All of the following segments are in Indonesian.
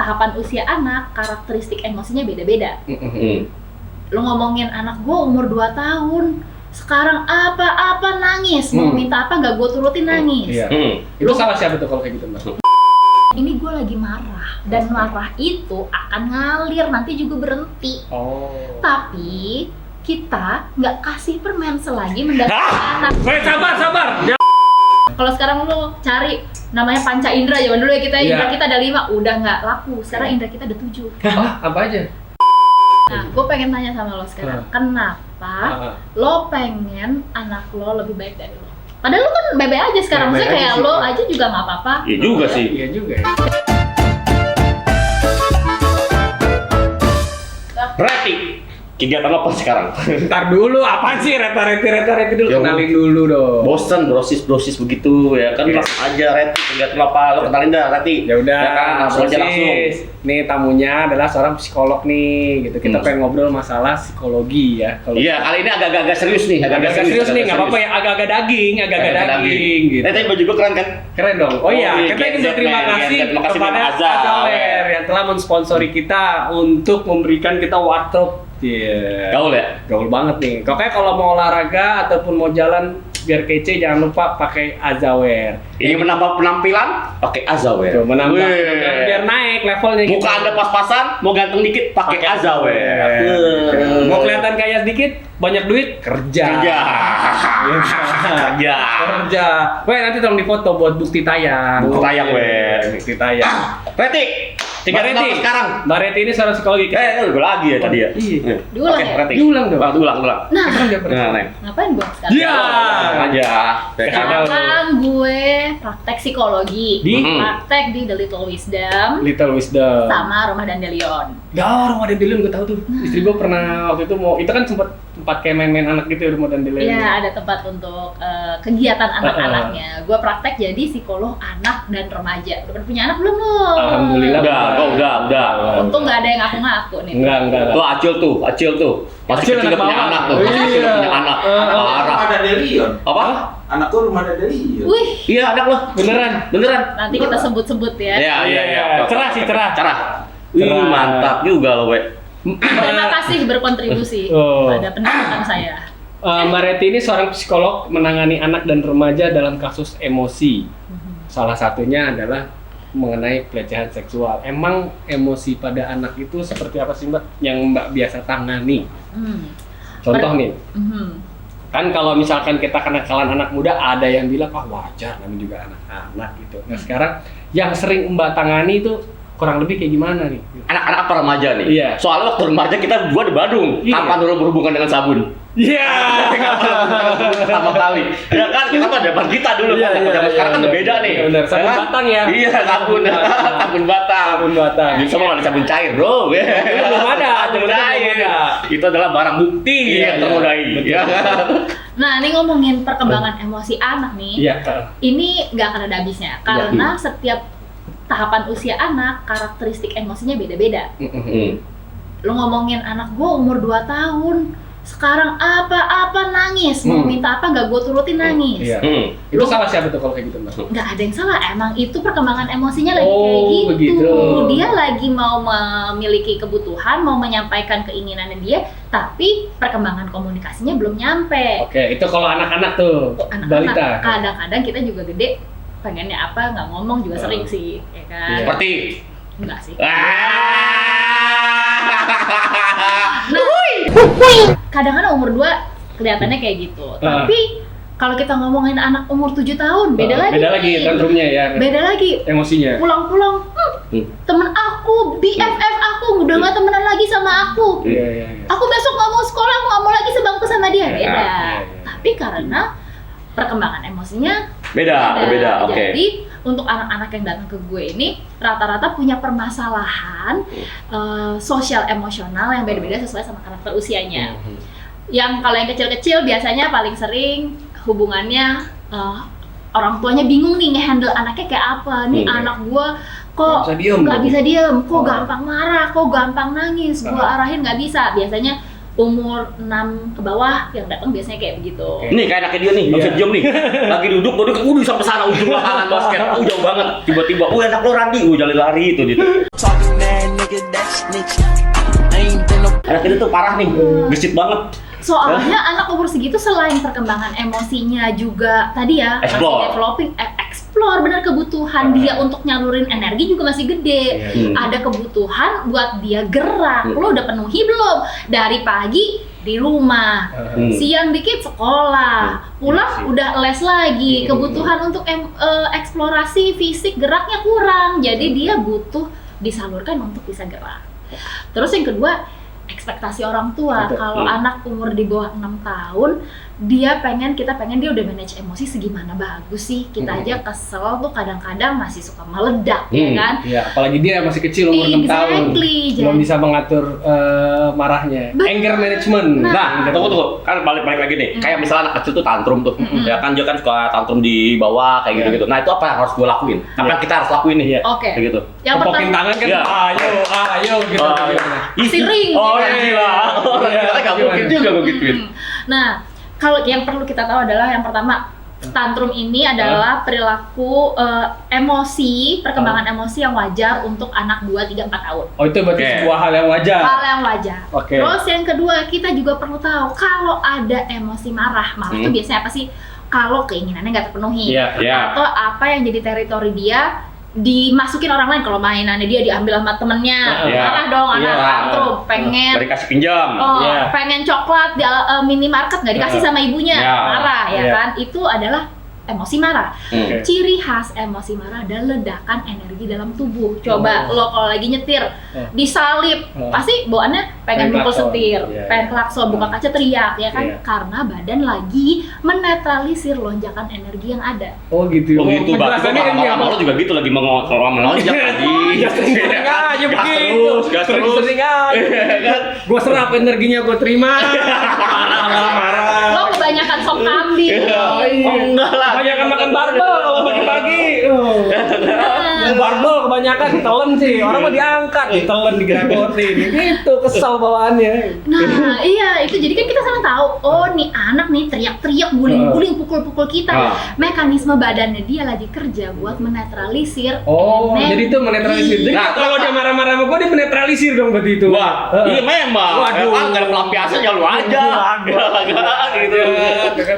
tahapan usia anak, karakteristik emosinya beda-beda. Lo ngomongin anak gue umur 2 tahun, sekarang apa-apa nangis, mau minta apa nggak gue turutin nangis. Itu salah siapa tuh kalau kayak gitu, Mbak? Ini gue lagi marah, dan marah itu akan ngalir, nanti juga berhenti. Tapi kita nggak kasih permen selagi mendapatkan anak. Sabar. Kalau sekarang lo cari namanya panca indera, zaman dulu ya kita indera kita ada 5, udah nggak laku. Sekarang indera kita ada 7. Apa aja? Nah, gue pengen tanya sama lo sekarang, kenapa lo pengen anak lo lebih baik dari lo? Padahal lo kan bebe aja sekarang, maksudnya kayak lo aja juga nggak apa-apa. Iya juga sih. Iya juga. Reti, kegiatan apa sekarang? Ntar dulu, apaan sih reti dulu? Kenalin dulu dong. Bosen brosis begitu ya kan, langsung aja Reti, kegiatan apa? Lo kenalin dah Reti. Ya udah, ya kan, langsung aja langsung. Nih tamunya adalah seorang psikolog nih, gitu. Kita pengen ngobrol masalah psikologi ya. Iya, kali ini agak-agak serius nih, agak serius nih, nggak apa-apa ya, agak-agak daging gitu. Tapi baju gue keren kan? Keren dong. Oh iya, kita ingin berterima kasih kepada Azawer yang telah mensponsori kita untuk memberikan kita wardrobe. Gaul ya? Gaul banget nih. Pokoknya kalau mau olahraga ataupun mau jalan biar kece, jangan lupa pakai Azawer. Ini menambah penampilan, pakai Azawer. Tuh, menambah biar naik levelnya. Muka Anda pas-pasan, mau ganteng dikit, pakai Azawer. Mau kelihatan kaya sedikit, banyak duit, kerja. Weh, nanti tolong difoto buat bukti tayang. Bukti tayang. Reti, sekarang. Mbak Reti ini seorang psikologi. Gue lagi ya tadi ya. Iya. Diulang ya? Reti. Diulang dong. Diulang. Nah, Nah, ngapain gue sekarang? Iya. Aja. Sekarang gue praktek psikologi, praktek di The Little Wisdom sama Rumah Dandelion. Rumah Dandelion gue tahu tuh. Istri gue pernah waktu itu itu kan sempat tempat kayak main-main anak gitu ya, Rumah Dandelion. Iya, ada tempat untuk kegiatan anak-anaknya. Gue praktek jadi psikolog anak dan remaja. Udah punya anak belum lo? Alhamdulillah. Udah. Untung nggak ada yang ngaku-ngaku nih. Enggak. Tuh Acil tuh. Masih kecil udah punya anak tuh. Punya anak. Parah. Ada Dandelion. Apa? Anak tuh Rumah Dandelion. Wih, Iya, anak lo. Beneran. nanti kita sebut-sebut ya. Iya. Cerah. Wih, mantap juga lo, we. Terima kasih berkontribusi pada pendidikan saya. Mbak Reti ini seorang psikolog menangani anak dan remaja dalam kasus emosi. Salah satunya adalah mengenai pelecehan seksual. Emang emosi pada anak itu seperti apa sih, Mbak, yang Mbak biasa tangani? Contoh nih, kan kalau misalkan kita kenakalan anak muda, ada yang bilang, wajar, namanya juga anak-anak gitu. Nah sekarang yang sering Mbak tangani itu kurang lebih kayak gimana nih? Anak-anak apa remaja nih? Iya. Soalnya waktu remaja kita berdua di Badung. Kapan dulu berhubungan dengan sabun? Iya. Pertama kali. Ya kan, kita pada depan kita dulu. Sekarang kan udah beda nih. Benar, sabun batang ya? Iya, sabun batang. Jadi semua ada sabun cair, bro. Belum ada, sabun cair. Itu adalah barang bukti yang ternodai. Nah, ini ngomongin perkembangan emosi anak nih. Iya. Ini nggak akan ada habisnya, karena setiap tahapan usia anak, karakteristik emosinya beda-beda. Lo ngomongin anak gue umur 2 tahun, sekarang apa-apa nangis, mau minta apa nggak gue turutin nangis. Itu salah siapa tuh kalau kayak gitu, Mbak? Nggak ada yang salah, emang itu perkembangan emosinya lagi kayak gitu. Begitu. Dia lagi mau memiliki kebutuhan, mau menyampaikan keinginannya dia, tapi perkembangan komunikasinya belum nyampe. Oke, itu kalau anak-anak tuh, balita. Kadang-kadang kita juga gede, pengennya apa nggak ngomong juga sering sih, ya kan? Seperti? Enggak sih. Kadang-kadang umur 2 kelihatannya kayak gitu. Tapi kalau kita ngomongin anak umur 7 tahun, beda lagi. Beda lagi tantrumnya ya. Beda lagi. Emosinya. Pulang-pulang, temen aku, BFF aku, udah nggak temenan lagi sama aku. Iya. Aku besok nggak mau sekolah, aku nggak mau lagi sebangku sama dia. Beda. Tapi karena perkembangan emosinya beda. Oke. Jadi untuk anak-anak yang datang ke gue ini rata-rata punya permasalahan sosial emosional yang beda-beda sesuai sama karakter usianya. Yang kalau yang kecil-kecil biasanya paling sering hubungannya orang tuanya bingung nih nge-handle anaknya kayak apa. Nih anak gue kok nggak bisa diem, kok gampang marah, kok gampang nangis, gue arahin nggak bisa. Biasanya umur 6 ke bawah yang datang biasanya kayak begitu. Nih kayak anaknya dia nih, nggak bisa diem nih. Lagi duduk, sampai sana ujung lapangan basket, jauh banget. Tiba-tiba, anak lo Randi, jalan lari itu gitu. nigga that snitch. I ain't been no Anak itu tuh parah nih, gesit banget. Soalnya anak umur segitu selain perkembangan emosinya juga tadi ya Explore. masih developing, explore benar kebutuhan dia untuk nyalurin energi juga masih gede. Ada kebutuhan buat dia gerak. Lo udah penuhi belum? Dari pagi di rumah, siang dikit sekolah, pulang udah les lagi. Kebutuhan untuk eksplorasi fisik geraknya kurang, jadi dia butuh disalurkan untuk bisa gerak. Terus yang kedua, ekspektasi orang tua. Kalau anak umur di bawah 6 tahun, kita pengen dia udah manage emosi segimana bagus sih. Kita aja kesel tuh kadang-kadang masih suka meledak, ya kan? Iya, apalagi dia masih kecil umur 6 tahun. Belum bisa mengatur marahnya. Betul. Anger management. Nah, tunggu. Kan balik lagi nih. Kayak misalnya anak kecil tuh tantrum tuh. Ya kan dia kan suka tantrum di bawah kayak gitu-gitu. Nah, itu apa yang harus gue lakuin? Apa yang kita harus lakuin nih? Oke. Kayak gitu. Yang Kepokin pertama, tangan kan, Iya. ayo gitu. Siring. Oh, gitu. gila. Orang kita nggak mungkin juga gue gituin. Nah, kalau yang perlu kita tahu adalah yang pertama, tantrum ini adalah perilaku emosi, perkembangan emosi yang wajar untuk anak 2, 3, 4 tahun. Oh, itu berarti Oke. sebuah hal yang wajar. Hal yang wajar. Oke. Terus yang kedua, kita juga perlu tahu kalau ada emosi marah itu biasanya apa sih? Kalau keinginannya nggak terpenuhi, Iya. atau apa yang jadi teritori dia dimasukin orang lain. Kalau mainannya dia diambil sama temennya, Iya. marah dong anak Iya. tantrum, pengen Gak dikasih pinjam. Iya. pengen coklat di minimarket nggak dikasih sama ibunya, Iya. marah ya Iya. kan? Itu adalah emosi marah. Oke. Ciri khas emosi marah adalah ledakan energi dalam tubuh. Coba lo kalau lagi nyetir, disalip, pasti bawaannya pengen Pengen mukul klakson. setir, Iya, pengen iya. klakson, buka kaca teriak, ya kan? Iya. Karena badan lagi menetralisir lonjakan energi yang ada. Oh gitu. Oh gitu, penjelasannya Bang. ini Lama-lama lo juga gitu lagi melonjak tadi. Ya sering aja begitu. Gas terus. Sering aja. Gua serap energinya, gua terima. Marah. Lo kebanyakan sop kambing. Oh enggak lah. Kebanyakan makan barbel kalau pagi-pagi. Barbel kebanyakan ditelen sih. Orang mau diangkat, ditelen digerepotin. Gitu kesal bawaannya. Nah, iya itu jadi kan kita sama tahu, oh nih anak nih teriak-teriak, guling-guling, pukul-pukul kita. Mekanisme badannya dia lagi kerja buat menetralisir. Oh, energi. jadi itu menetralisir. Jadi Nah, kalau dia marah-marah sama gua, dia menetralisir dong berarti itu. Wah, iya memang. Waduh. Kan gak ada pelampiasannya lu aja. Enggak gitu. Ada kan?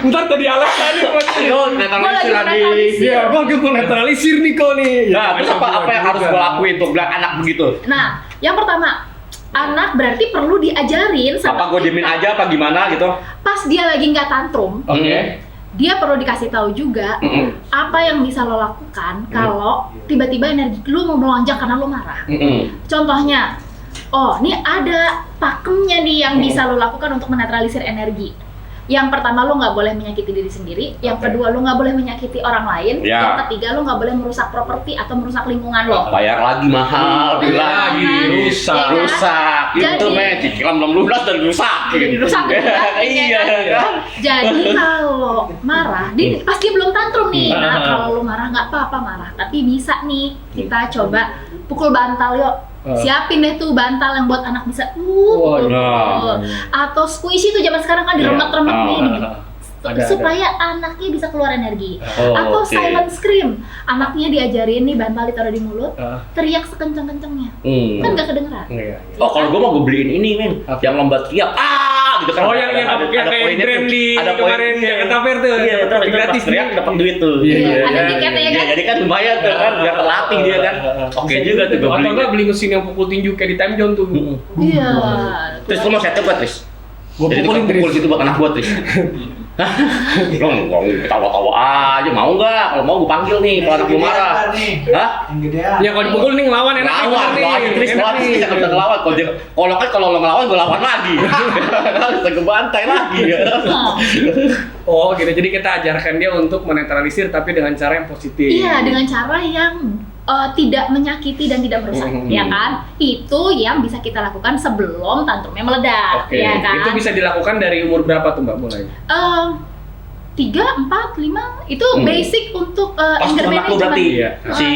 Ntar tadi alasan nih buat Yo, netralisir Gua lagi tadi. netralisir. Iya, gua mau netralisir nih kok nih. Nah, terus apa yang harus gua lakuin untuk bilang anak begitu? Nah, yang pertama, anak berarti perlu diajarin sama Apa gua diemin aja apa gimana gitu? pas dia lagi nggak tantrum, Oke. dia perlu dikasih tahu juga apa yang bisa lo lakukan kalau tiba-tiba energi lu mau melonjak karena lo marah. Contohnya, oh ini ada pakemnya nih yang bisa lo lakukan untuk menetralisir energi. Yang pertama, lo nggak boleh menyakiti diri sendiri. Yang kedua, lo nggak boleh menyakiti orang lain. Ya. Yang ketiga, lo nggak boleh merusak properti atau merusak lingkungan lo. Bayar lagi mahal, lagi Ya kan? rusak. Itu Jadi- men, cicilan belum lunas dan rusak. Jadi rusak gitu kan? Iya kan? Jadi kalau marah, pas dia belum tantrum nih. Nah, kalau lo marah nggak apa-apa marah, tapi bisa nih kita coba pukul bantal yuk. Siapin deh tuh bantal yang buat anak bisa Nah. atau squishy tuh zaman sekarang kan diremet-remet nih Ada. supaya anaknya bisa keluar energi. Oh, Atau oke. silent scream, anaknya diajarin nih bantal ditaruh di mulut, teriak sekencang-kencangnya, kan nggak kedengeran. Iya. Oh, kalau gua mau gue beliin ini, men. Apa? Yang lomba teriak. Gitu kan. Oh, yang ada kayak poinnya brand tuh. di Ada kemarin poinnya. Jakarta Fair tuh. Iya, betul. Gratis Gratis teriak dapat duit tuh. Iya, ada tiketnya ya kan? Jadi kan lumayan tuh kan, biar terlatih dia kan. Oke juga tuh gue Atau beli. enggak beli mesin yang pukul tinju kayak di Time Zone tuh. Iya. Terus lu mau setup gak, Tris? Gua Jadi pukulin, tukang pukul Tris. situ buat anak gua, Tris. Hah? Lo ngomong ketawa-tawa aja, mau nggak? Kalau mau gua panggil nih, kalau anak gua marah. Hah? Yang gedean. Ya kalau dipukul nih ngelawan enak. Lawan, Tris, kita bisa ngelawan. Kalau lo ngelawan, gua lawan lagi. Bisa kebantai lagi. Oh gitu, jadi kita ajarkan dia untuk menetralisir tapi dengan cara yang positif. Iya, dengan cara yang tidak menyakiti dan tidak merusak, ya kan? Itu yang bisa kita lakukan sebelum tantrumnya meledak, Oke, ya kan? itu bisa dilakukan dari umur berapa tuh Mbak mulai? 3, 4, 5 itu basic untuk Pas anger anak lu berarti management. Iya. si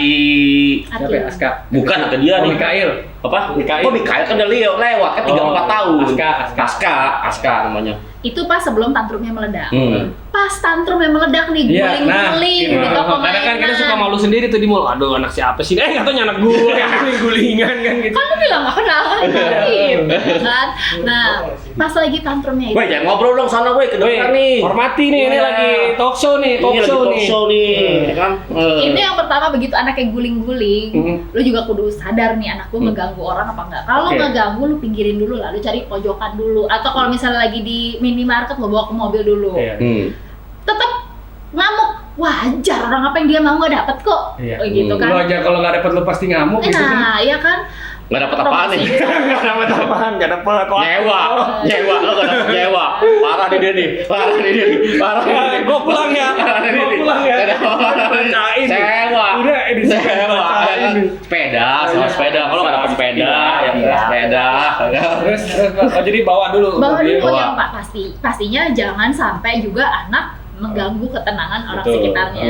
Siapa ya? Aska? bukan atau dia Oh, nih. Mikael. Apa? Mikael kan udah lewat kan 3-4 tahun. Aska namanya. Itu pas sebelum tantrumnya meledak. Pas tantrumnya meledak nih, Iya, guling-guling di toko kadang kan kita mainan. suka malu sendiri tuh di mall. Aduh, anak siapa sih? Katanya anak gue yang guling-gulingan kan gitu. Kan lu bilang gak kenal kan? Gitu kan. Nah, pas lagi tantrumnya itu. Woi, jangan ngobrol dong sana woi, kedengeran nih. Hormati nih, ini Iya. lagi talk show nih, talk show nih. ya kan? Ini yang pertama, begitu anaknya guling-guling, lu juga kudu sadar nih anak gua ngeganggu orang apa enggak. Kalau Oke. ngeganggu, lu pinggirin dulu, lalu cari pojokan dulu. Atau kalau misalnya lagi di minimarket, lu bawa ke mobil dulu. Iya. Tetap ngamuk, wajar, orang apa yang dia mau nggak dapet kok. Iya. Oh, gitu kan. Lu aja kalau nggak dapet lu pasti ngamuk gitu kan. Nah, iya kan. Nggak dapat apaan nih? Nggak dapet apaan, nggak dapet. Nyewa, lo gak dapet nyewa. Parah nih dia nih. Gua pulang ya. Bacain. Sewa. Udah, ini Sewa. bacain. Sepeda, sama sepeda. Kalau nggak dapat sepeda, ya sepeda. Terus jadi bawa dulu. Bawa dulu Bawa. yang Pak, pastinya jangan sampai juga anak mengganggu ketenangan orang Betul. sekitarnya.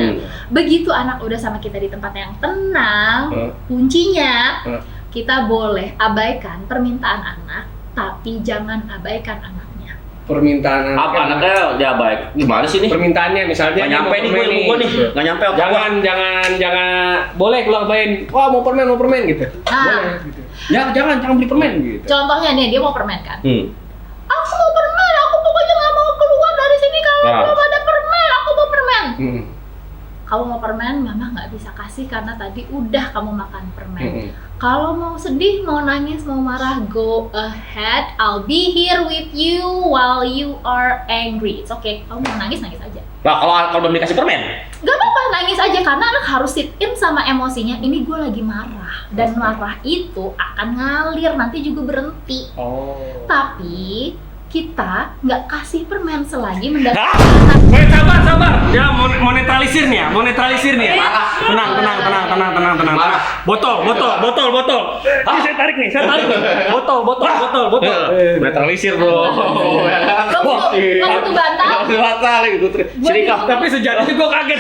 Begitu anak udah sama kita di tempat yang tenang, Hmm. kuncinya Hmm. kita boleh abaikan permintaan anak, tapi jangan abaikan anaknya. Permintaan Apa anaknya dia baik? Gimana sih nih? Permintaannya misalnya Nggak nyampe nih gue ilmu gue nih. Nggak nyampe otak gua. Jangan boleh kalau main. Wah, mau permen gitu. Nah. Boleh gitu. Ya jangan beli permen gitu. Contohnya nih, dia mau permen kan? Hmm. Aku mau permen, aku pokoknya nggak mau keluar dari sini kalau Nah. belum ada permen. Aku mau permen. Hmm. Kamu mau permen, mama nggak bisa kasih karena tadi udah kamu makan permen. Hmm. Kalau mau sedih, mau nangis, mau marah, go ahead. I'll be here with you while you are angry. It's okay. Kamu mau nangis, nangis aja. Nah, kalau belum dikasih permen, Gak apa-apa, nangis aja karena anak harus sit in sama emosinya. Ini gue lagi marah dan marah itu akan ngalir nanti juga berhenti. Oh. Tapi kita nggak kasih permen selagi mendapatkan Hah? anak. Wait, sabar. Ya, monetralisir nih ya. Tenang. Marah. Botol. Ini saya tarik nih. Botol. Netralisir bro. Kamu tuh bantal. Batal gitu. Sini kau. Tapi sejatinya gue kaget.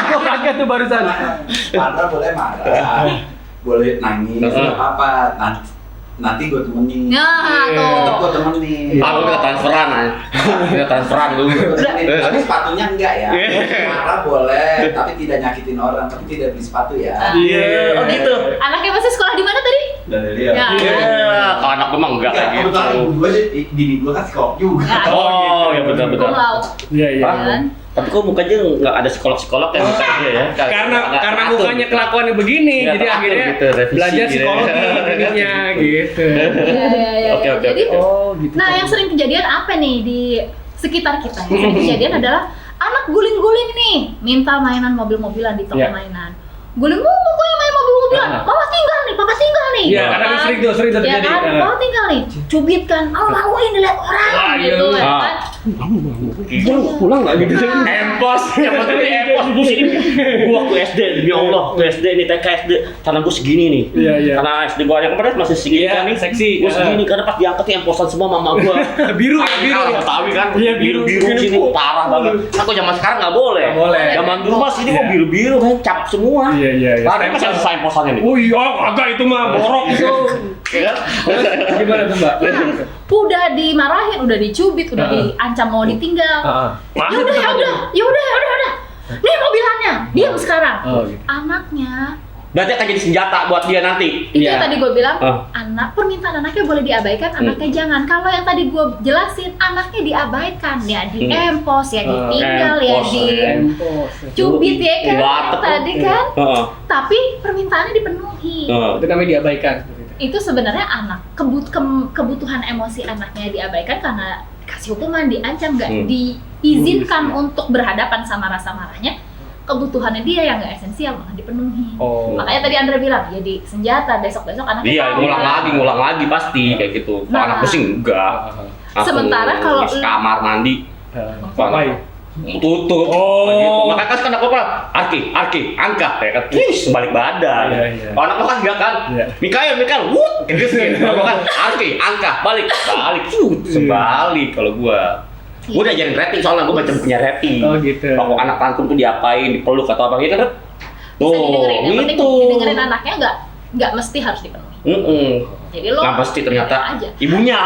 Gue kaget tuh barusan. Marah boleh marah, boleh nangis, nggak apa-apa. Nanti gue temenin. Nah, Tetep gue tuh. temenin. Aku minta transferan aja. Minta transferan dulu. Tapi sepatunya enggak ya. Marah boleh, tapi tidak nyakitin orang, tapi tidak beli sepatu ya. Iya. Oh gitu. Anaknya masih sekolah di mana tadi? Dan dia. Ya. Iya. Kalau anak gue mah enggak kayak gitu. Kebetulan ibu gue, bini gue kan psikolog juga. Oh, ya betul. Cum laude. Iya. Kan? Tapi kok mukanya nggak ada psikolog yang bisa dia ya? Karena mukanya kelakuannya begini, Nggak jadi teratur akhirnya gitu, revisi belajar gitu. psikologi jadinya gitu. Iya. Oke. Jadi, Oh, gitu. nah yang sering kejadian apa nih di sekitar kita? Yang sering kejadian adalah anak guling-guling nih, minta mainan mobil-mobilan di toko Iya. mainan. Guling, pokoknya main mobil-mobilan. Nah. Mama tinggal nih, papa tinggal nih. Iya, karena sering tuh Ya terjadi. kan, mama tinggal nih, cubit kan, maluin dilihat orang Wah, gitu iya. ya kan. Pulang nggak gitu? Empos, yang penting ini empos gue sini. Gue waktu SD, demi Allah, waktu SD nih TK SD, karena gue segini nih. Iya. Karena SD gue yang kemarin masih segini Iya, kan nih. seksi. Gue segini karena pas diangkat yang emposan semua mama gue. Biru. Betawi kan. Iya, biru. sini parah banget. Aku zaman sekarang nggak boleh. Nggak boleh. Zaman dulu mas ini Iya. kok biru-biru kan cap semua. Iya. Padahal masih ada sign emposannya nih. Oh iya, agak itu mah borok itu. Iya kan? Gimana tuh Mbak? Udah dimarahin, udah dicubit, udah diancam mau ditinggal. Ya udah. Nih mobilannya, diam sekarang. Oh, gitu. Anaknya, Berarti akan jadi senjata buat dia nanti. itu yang Iya. tadi gue bilang, Ah. anak permintaan anaknya boleh diabaikan, anaknya jangan. Kalau yang tadi gue jelasin, anaknya diabaikan, ya di empos, ya ditinggal, ya empos, di Empos. cubit ya kan, Diwatek. tadi kan. Heeh. Tapi permintaannya dipenuhi. Itu namanya diabaikan. Itu sebenarnya anak kebutuhan emosi anaknya diabaikan karena kasih hukuman, diancam, nggak diizinkan untuk berhadapan sama rasa marahnya. Kebutuhannya dia yang nggak esensial malah dipenuhi. Oh. Makanya tadi Andre bilang ya di senjata besok anaknya Iya, tahu. ngulang lagi pasti kayak gitu. Kalau Nah. anak pusing enggak. Langsung Sementara kalau di kamar mandi Ngapain? tutup. Oh. Gitu. Makanya kan apa? Arki, angka ya kan. Sebalik badan. Iya. Kalau anak lo kan enggak kan? Iya. Mikael, wut, kayak gitu. Kalau kan Arki, angka, balik, sebalik kalau gua. Gua udah ajarin rating soalnya gua macam punya rating. Oh, gitu. Kalau anak tantrum tuh diapain, dipeluk atau apa gitu kan? Bisa didengerin. Yang penting gitu. didengerin anaknya nggak mesti harus dipenuhi. Jadi lo Nah pasti ternyata aja. ibunya.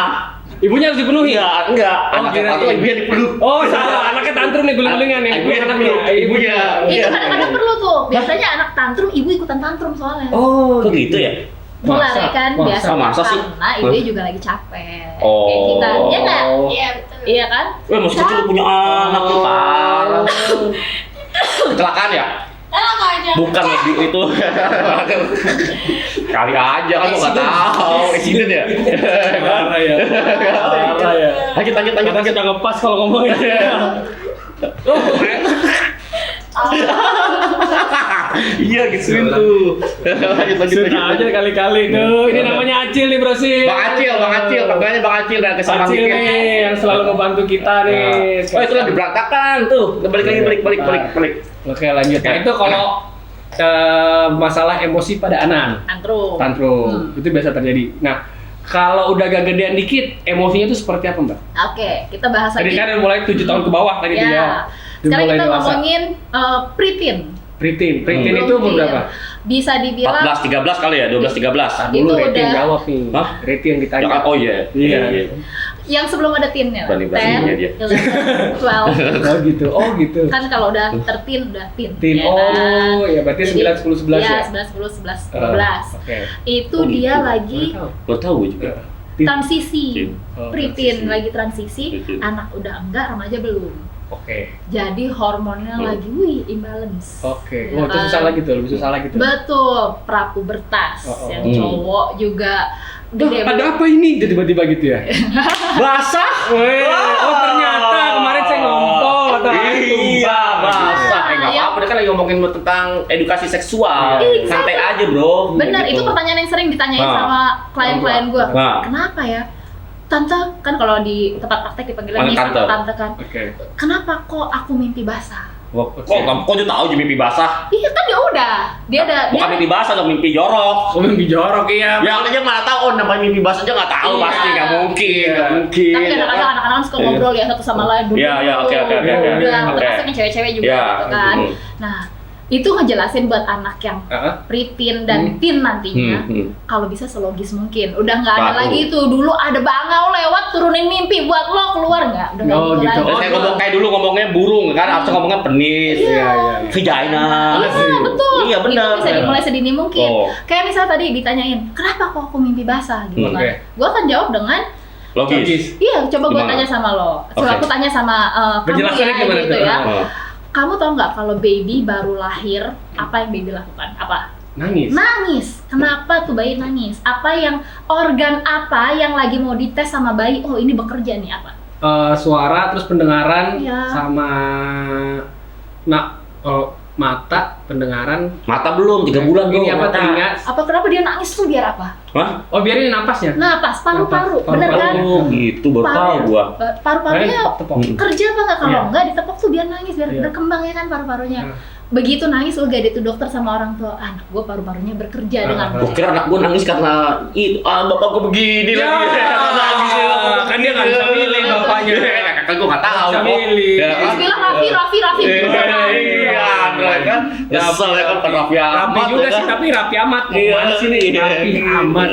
Ibunya harus dipenuhi. Iya, enggak. Anaknya kirain. atau ibunya dipeluk. Oh, salah. Anaknya tantrum nih guling-gulingan nih. Ibunya dipeluk. Ibunya. Itu kadang-kadang perlu tuh. Biasanya anak tantrum, ibu ikutan tantrum soalnya. Oh, Kok gitu ya? Mulai Masa? kan Masa? biasa Masa sih? karena ibu juga lagi capek. Oh. Kayak kita. Iya enggak? Iya betul. Iya kan? Masih kecil udah punya anak tuh parah. Kecelakaan ya? Enak aja. Bukan lebih itu. Kali aja kan lo nggak tahu. Insiden ya? Parah ya. Parah ya. Lanjut. Kita sudah ngepas kalau ngomongin. Iya gituin tuh. Lanjut. Sudah aja kali-kali tuh. Ini namanya Acil nih, Bro sih. Bang Acil. Panggilannya Bang Acil dan kesempatan Acil nih yang selalu ngebantu kita nih. Oh itu lagi berantakan tuh. Balik. Oke, lanjut. Nah, itu kalau masalah emosi pada anak. Tantrum. Itu biasa terjadi. Nah, kalau udah agak gedean dikit, emosinya itu seperti apa, Mbak? Oke, kita bahas Tadi lagi. kan mulai 7 tahun ke bawah tadi tuh ya. Sekarang Mulai kita dewasa. ngomongin preteen. Preteen Belum itu umur teen. berapa? Bisa dibilang 14-13 kali ya? 12-13. Dulu Itu Reti yang udah- jawab nih. Hah? Reti yang ditanya. Ya kan? Oh iya. Iya. yang sebelum ada teennya. Berani-beraninya dia. 10, 12. Oh gitu. Kan kalau udah 13 udah teen. Teen. ya kan? Oh, ya berarti 9, 10, 11 ya? Iya, 11, 10, 11, 12. Oke. Itu Oh, dia gitu. lagi Baru tahu juga. Teen. transisi. Oh, Preteen transisi. lagi transisi, Preteen. anak udah enggak, remaja belum. Oke. Jadi hormonnya lagi imbalance. Oke. Ya Oh, itu kan? susah lagi tuh, lebih susah lagi tuh. Betul, prapubertas. Oh, oh. Yang cowok juga Duh, gede ada apa ini? Jadi tiba-tiba gitu ya? Basah. Oh, ternyata kemarin saya ngompol atau Iya, basah. Enggak Iya. apa-apa, dia kan lagi ngomongin tentang edukasi seksual. Iya. Santai aja, Bro. Benar, Gitu. itu pertanyaan yang sering ditanyain Nah. sama klien-klien gue. Nah. Kenapa ya? Tante, kan kalau di tempat praktek dipanggilnya Mana Miss tante? atau tante kan. Oke. Kenapa kok aku mimpi basah? Kok dia tahu jadi mimpi basah? Iya kan ya udah. Dia ada Bukan mimpi basah dong, mimpi jorok. Oh, mimpi jorok iya. Yang aja mana tahu, oh namanya mimpi basah aja nggak tahu Iya. pasti, nggak mungkin, nggak mungkin. Tapi kadang-kadang anak-anak suka ngobrol ya satu sama lain dulu. Iya, iya, oke. Udah, Oke. termasuk yang cewek-cewek juga Iya. gitu kan. Nah, itu ngejelasin buat anak yang preteen dan teen nantinya, kalau bisa selogis mungkin. Udah nggak ada Bagus. lagi itu. Dulu ada bangau lewat turunin mimpi buat lo keluar nggak? Udah nggak Oh, gitu. lagi. Terus kayak ngomong kayak dulu ngomongnya burung kan, harusnya ngomongnya penis, Iya. vagina. Iya betul. Iya benar. Itu bisa dimulai sedini mungkin. Oh. Kayak misalnya tadi ditanyain, kenapa kok aku mimpi basah gitu kan? Oke. Gue akan jawab dengan, Logis. iya coba gue Gimana? tanya sama lo. Coba Oke. aku tanya sama kamu Penjelasannya ya gimana gitu tuh? ya. Oh. Kamu tau nggak kalau baby baru lahir, apa yang baby lakukan? Apa? Nangis. Nangis. Kenapa tuh bayi nangis? Apa yang organ apa yang lagi mau dites sama bayi? Oh ini bekerja nih apa? Suara terus pendengaran Iya. sama mata, pendengaran. Mata belum, 3 bulan Ini apa mata. telinga? Apa kenapa dia nangis tuh biar apa? Hah? Oh, biar ini napasnya. Napas, paru-paru, Napas, bener kan? Oh gitu, baru tahu gua. Paru-parunya Tepok. kerja apa nggak? Kalau Iya. nggak ditepok tuh biar nangis, biar Iya. berkembang ya kan paru-parunya. Nah. Begitu nangis lu gak tuh dokter sama orang tua, anak gua paru-parunya bekerja dengan Gua kira anak gua nangis karena itu, bapak gua begini Ya, lagi. Nangis ya, kan dia nggak bisa milih bapaknya. Kan gua nggak tahu. Nggak bisa kok. milih. Ya Terus kan? bilang Raffi. Iya, kan? Nyesel ya kan Raffi Rapi amat. juga ya sih, kan? tapi rapi amat. Iya. Mana sih nih? Rapi amat.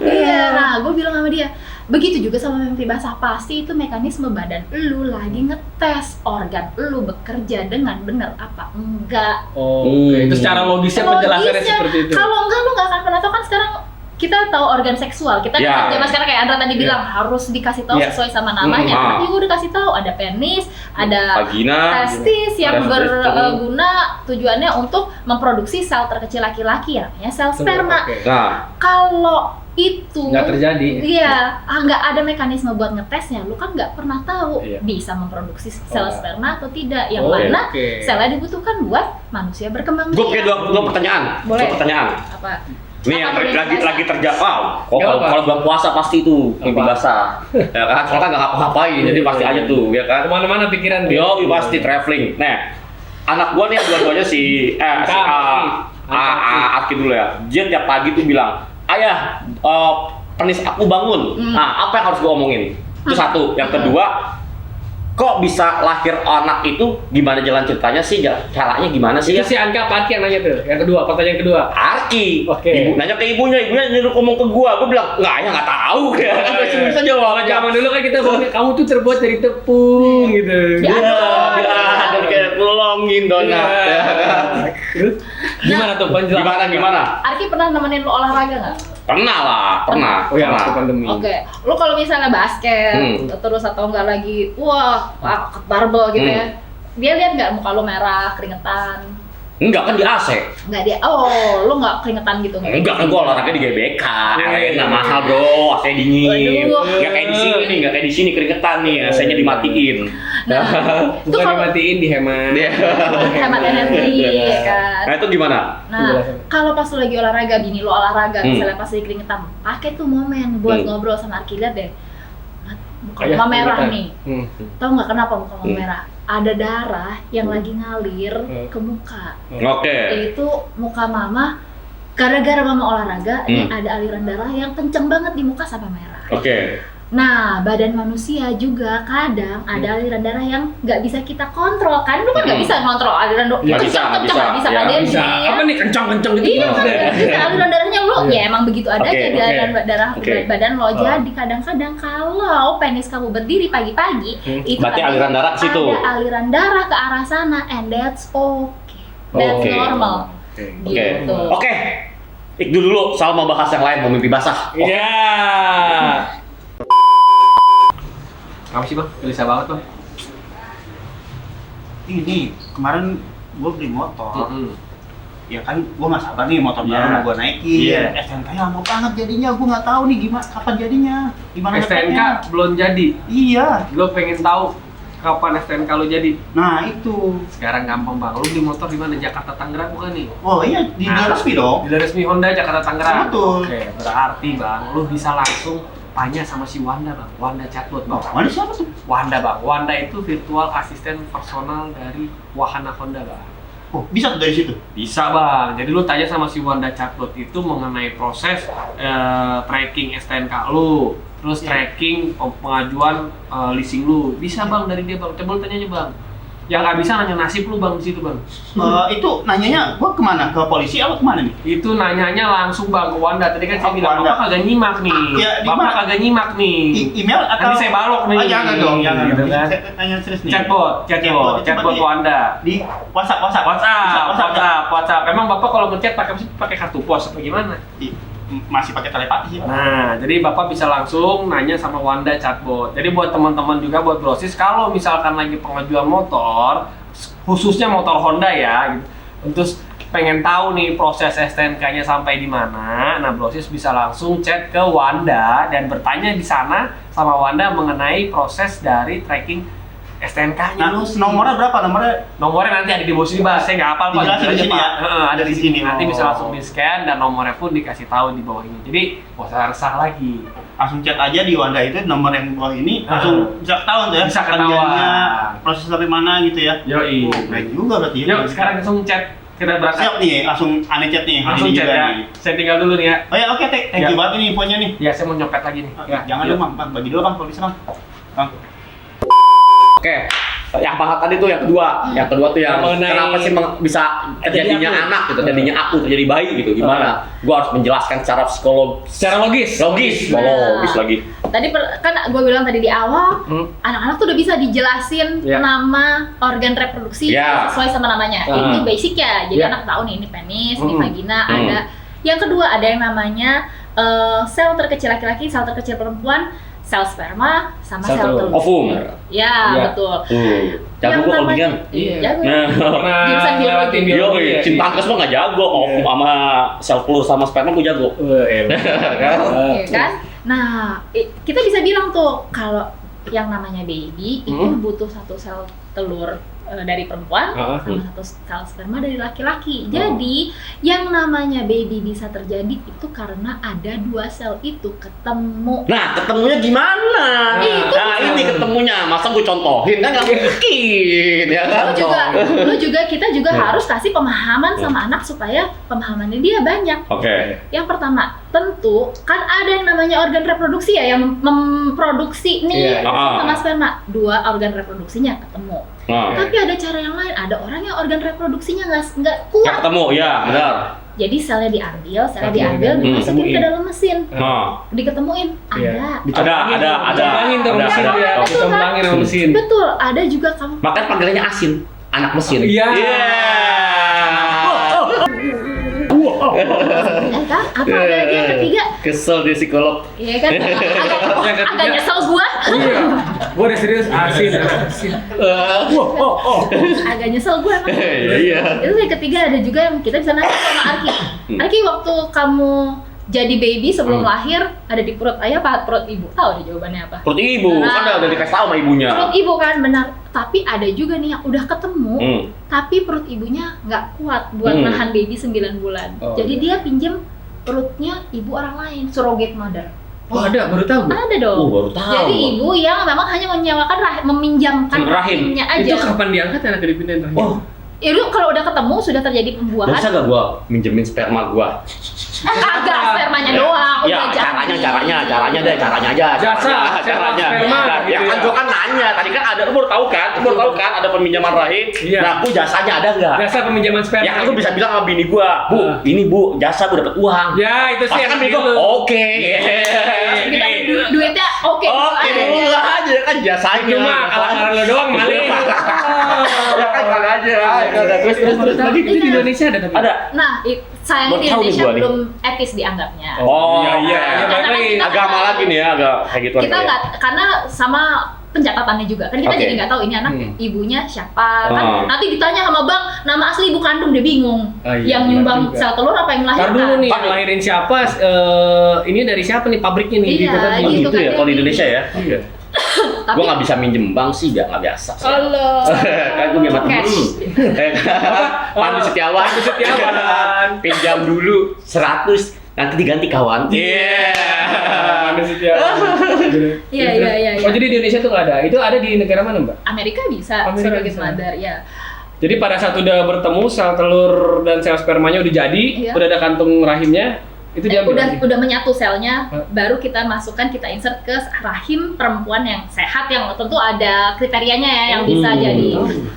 Iya, nah gue bilang sama dia, begitu juga sama mimpi basah, pasti itu mekanisme badan lu lagi ngetes organ lu bekerja dengan benar apa enggak. Oh, oke. Itu secara logisnya penjelasannya Logisnya, seperti itu. kalau enggak lu nggak akan pernah tahu kan. Sekarang kita tahu organ seksual, kita Ya. kan zaman sekarang kayak Andra tadi bilang harus dikasih tahu Ya. sesuai sama namanya. Hmm. Tapi gue udah kasih tahu ada penis, ada Vagina. testis yang Ada berguna tujuannya untuk memproduksi sel terkecil laki-laki, namanya sel sperma. Oke. Nah, Kalau itu Nggak terjadi. iya, nggak ada mekanisme buat ngetesnya, lu kan nggak pernah tahu Iya. bisa memproduksi sel Oh. sperma atau tidak, yang Oke, mana oke. selnya dibutuhkan buat manusia berkembang gua punya biak. dua pertanyaan. Boleh. Dua pertanyaan. Apa? Nih yang Apa lagi terjadi. Wow. Nggak Kalau apa. kalau bulan puasa pasti itu mimpi Apa? basah. Ya kan? Soalnya kan nggak ngapa-ngapain, jadi pasti aja tuh, ya kan? Kemana-mana pikiran dia. Yo, pasti traveling. Nah, anak gua nih dua-duanya si Arki dulu ya. Dia tiap pagi tuh bilang, "Ayah, penis aku bangun." Hmm. Nah, apa yang harus gua omongin? Itu satu. Yang kedua, kok bisa lahir anak itu, gimana jalan ceritanya sih, caranya gimana sih Itu ya? si Anka apa Arki yang nanya tuh? Yang kedua, pertanyaan kedua. Arki, Oke. ibu nanya ke ibunya nyuruh ngomong ke gua bilang nggak tahu ya, kan bisa jawab. Kalau zaman dulu kan kita ngomongin, kamu tuh terbuat dari tepung gitu. Ya. Dan kayak tulongin donat. Iya. Terus gimana tuh penjelasan? Gimana? Arki pernah nemenin lo olahraga nggak? Pernah lah, pernah. Oh ya, waktu pandemi. Oke, lo kalau misalnya basket terus atau enggak lagi, angkat barbel gitu ya, dia lihat nggak muka lo merah, keringetan? Enggak kan di AC. Nggak dia, lo nggak keringetan gitu nggak? Enggak kan gua olahraga di GBK. Nggak mahal bro, AC dingin. Waduh. Nggak kayak di sini nih, nggak kayak di sini keringetan nih, AC-nya dimatiin. Nah, itu Bukan kalau dimatiin, dihemat. Iya. hemat energi, ya kan? Nah itu gimana? Nah, kalau pas lo lagi olahraga, bini lo olahraga, misalnya pas lagi keringetan, pakai tuh momen buat ngobrol sama Arki, lihat deh, muka Ayah, mama merah keringetan. nih. Tahu nggak kenapa muka mama merah? Ada darah yang lagi ngalir ke muka. Oke. Yaitu muka mama, gara-gara mama olahraga, nih ada aliran darah yang kenceng banget di muka sampai merah. Oke. Nah, badan manusia juga kadang ada aliran darah yang nggak bisa kita kontrol kan? Lu kan nggak bisa kontrol aliran darah. Nggak bisa, Kencang-kencang nggak nggak bisa bisa. kan Ya, dia Bisa. dia- Apa nih kencang-kencang gitu? Iya, nggak bisa aliran darahnya lu ya emang begitu ada Oke, aja di aliran darah Oke. badan lo. Jadi kadang-kadang kalau penis kamu berdiri pagi-pagi, itu Berarti artinya aliran darah ke situ. Ada aliran darah ke arah sana, and that's okay. That's Oke. normal. Oke. Gitu. Oke. Ikdu dulu, Sal mau bahas yang lain, mau mimpi basah. Iya. Apa sih bang? Gelisah banget bang. Ini kemarin gue beli motor, ya kan gue nggak sabar nih motor baru mau gue naikin. Iya. STNK-nya lama banget jadinya, gue nggak tahu nih gimana kapan jadinya, gimana STNK ngeceknya. belum jadi. Iya. Lo pengen tahu kapan STNK lo jadi? Nah itu. Sekarang gampang bang. Lo beli motor di mana? Jakarta Tangerang bukan nih? Oh iya di Nah, resmi dong. Dealer resmi Honda Jakarta Tangerang. Betul. Oke, berarti bang, lo bisa langsung tanya sama si Wanda bang. Wanda chatbot bang. Mana siapa tuh? Wanda bang. Wanda itu virtual asisten personal dari wahana Honda bang. Oh bisa tuh dari situ. Bisa bang. Jadi lu tanya sama si Wanda chatbot itu mengenai proses tracking STNK lu, terus tracking pengajuan leasing lu. Bisa bang dari dia bang. Coba lu tanya aja bang. Yang nggak bisa nanya nasib lu bang di situ bang. Itu nanyanya gue kemana? Ke polisi apa kemana nih? Itu nanyanya langsung bang ke Wanda. Tadi kan saya Oh, bilang Wanda. bapak kagak nyimak nih. Ya, di Bapak mana? kagak nyimak nih. Email atau? Nanti saya balok nih. Oh jangan dong, jangan. Gitu kan. Saya tanya serius nih. Chatbot itu Wanda. pakai di WhatsApp. Bisa WhatsApp. Emang bapak kalau ngechat pakai kartu pos apa gimana? Masih pakai telepati sih. Nah, jadi Bapak bisa langsung nanya sama Wanda chatbot. Jadi buat teman-teman juga buat brosis, kalau misalkan lagi pengajuan motor, khususnya motor Honda ya, gitu. Terus pengen tahu nih proses STNK-nya sampai di mana, nah brosis bisa langsung chat ke Wanda dan bertanya di sana sama Wanda mengenai proses dari tracking STNK-nya. Nah, nomornya berapa? Nomornya nanti ada di bawah sini, Mas. Saya nggak hafal, Pak. Dijelasin di Jujur sini aja, ya? Pak. Ada di sini. Nanti bisa Oh. langsung di-scan dan nomornya pun dikasih tahu di bawah ini. Jadi, nggak usah resah lagi. Langsung chat aja di Wanda itu nomor yang bawah ini, langsung bisa ketahuan tuh ya. Bisa ketahuan. Kerjanya, proses sampai mana gitu ya. Yoi. Oh, baik juga berarti ya. Yuk, sekarang langsung chat. Kita berangkat. Siap nih, langsung aneh chat nih. Langsung Ini chat juga ya. nih. Saya tinggal dulu nih ya. Oh ya, oke, thank Ya. you banget ini infonya nih. Ya, saya mau nyopet lagi nih. Ya, Jangan yuk. dong, Bang. Bagi dulu, Bang, kalau bisa, Bang. Bang. Oke. Yang bahas tadi tuh yang kedua. Yang kedua tuh yang Mengenai- kenapa sih bisa terjadinya aku. anak gitu, terjadinya aku, terjadi bayi gitu. Gimana? Gua harus menjelaskan secara Secara logis. logis lagi. Tadi kan gue bilang tadi di awal, anak-anak tuh udah bisa dijelasin Ya. nama organ reproduksi Ya. sesuai sama namanya. Ah. Itu basic ya. Jadi Ya. anak tahu nih ini penis, ini Hmm. vagina, ada. Yang kedua ada yang namanya sel terkecil laki-laki, sel terkecil perempuan, sel sperma, sama Sel sel telur. telur. Ovum. Ya, Ya. betul. Jago Yang gua kalau namanya- beginian. Iya, jago. Nah, Pernah Jurusan biologi. lewatin Yo, biologi ya? cinta angkes mah nggak jago. Ovum sama sel telur sama sperma gua jago. Iya kan? Nah, kita bisa bilang tuh kalau yang namanya baby itu butuh satu sel telur dari perempuan sama satu sel sperma dari laki-laki. Jadi yang namanya baby bisa terjadi itu karena ada dua sel itu ketemu. Nah, ketemunya gimana? Itu Nah, ini ketemunya. Masa kan gue contohin kan nggak mungkin ya kan. Lu juga kita juga harus kasih pemahaman sama anak supaya pemahamannya dia banyak. Oke. Yang pertama, tentu kan ada yang namanya organ reproduksi ya yang memproduksi nih Iya. sama sperma. Dua organ reproduksinya ketemu. Nah, Tapi ada cara yang lain. Ada orang yang organ reproduksinya nggak nggak kuat. ketemu, ya benar. Jadi selnya diambil Hmm. dimasukin ke dalam mesin, Nah, diketemuin. Iya. Ada. Dicomblangin tuh sama mesin dia. Ada. Dicomblangin sama mesin. Betul, ada juga kamu. makanya panggilannya asin, anak mesin. Iya. Kan? Atau ada lagi yang ketiga, Kesel di psikolog. iya kan? ketiga. Agak nyesel gua. Iya. Gua udah serius asin. Agak nyesel gua emang. Iya. Itu yang ketiga ada juga yang kita bisa nanya sama Arki. Arki, waktu kamu jadi baby sebelum lahir ada di perut ayah apa perut ibu? Tahu deh jawabannya apa? Perut ibu, kan udah dikasih tahu sama ibunya. Perut ibu kan benar. Tapi ada juga nih yang udah ketemu, Hmm. tapi perut ibunya nggak kuat buat Hmm. nahan baby 9 bulan. Oh, Jadi iya. dia pinjem perutnya ibu orang lain, surrogate mother. Oh, ada, baru tahu gua. Ada dong. Baru tahu. Jadi ibu yang memang hanya menyewakan meminjamkan Rahim. rahimnya aja. Itu kapan diangkat anak dipindahin rahim? Oh, Itu kalau udah ketemu sudah terjadi pembuahan. bisa gak gua minjemin sperma gua? Agak spermanya doang. Ya, udah jadi. caranya deh, caranya aja. Jasa, caranya. sperma, Nah, gitu ya kan ya. gua kan nanya, tadi kan ada, lu baru tahu kan ada peminjaman rahim. Iya. Nah, aku jasanya ada nggak? Jasa peminjaman sperma. Ya kan lu bisa bilang sama bini gua, Bu, Ah. ini Bu, jasa gua dapat uang. Ya, itu sih Pasti kan yang bini gua, dulu. oke. Kita duitnya oke dulu Oke, aja. dulu aja kan jasanya. Cuma akal-akalan lo doang maling. Ya kan kali aja. Terus Tapi itu di Indonesia ada tapi. ada. Nah, sayangnya Baru di tahu nih Indonesia gua nih. belum etis dianggapnya. Oh, iya. iya. Balik lagi. Kita- Agama lagi nih ya, agak kayak gitu. Kita nggak, karena sama pencatatannya juga kan kita Oke. jadi nggak tahu ini anak ibunya siapa kan. Oh. Nanti ditanya sama bang nama asli ibu kandung dia bingung. Oh, iya, Yang benar nyumbang juga. sel telur apa yang Ntar melahirkan? dulu nih, Pak, yang lahirin siapa? Ini dari siapa nih pabriknya nih? Iya, kan. Oh, gitu gitu kan ya, dia. kalau di Indonesia ya. Iya. Tapi Gua nggak bisa minjem bank sih, nggak biasa. sih. Allah. Kan gue punya temen. Cash. Pandu Setiawan. Pandu Setiawan. Pinjam dulu 100, nanti diganti kawan. Iya. Mana sih dia? Iya. Oh, jadi di Indonesia tuh nggak ada. Itu ada di negara mana, Mbak? Amerika bisa Amerika surrogate bisa. mother ya. Jadi pada saat udah bertemu sel telur dan sel spermanya udah jadi, Iya. udah ada kantung rahimnya, itu diambil. lagi. Udah menyatu selnya, Hah? baru kita masukkan, kita insert ke rahim perempuan yang sehat, yang tentu ada kriterianya ya, yang bisa jadi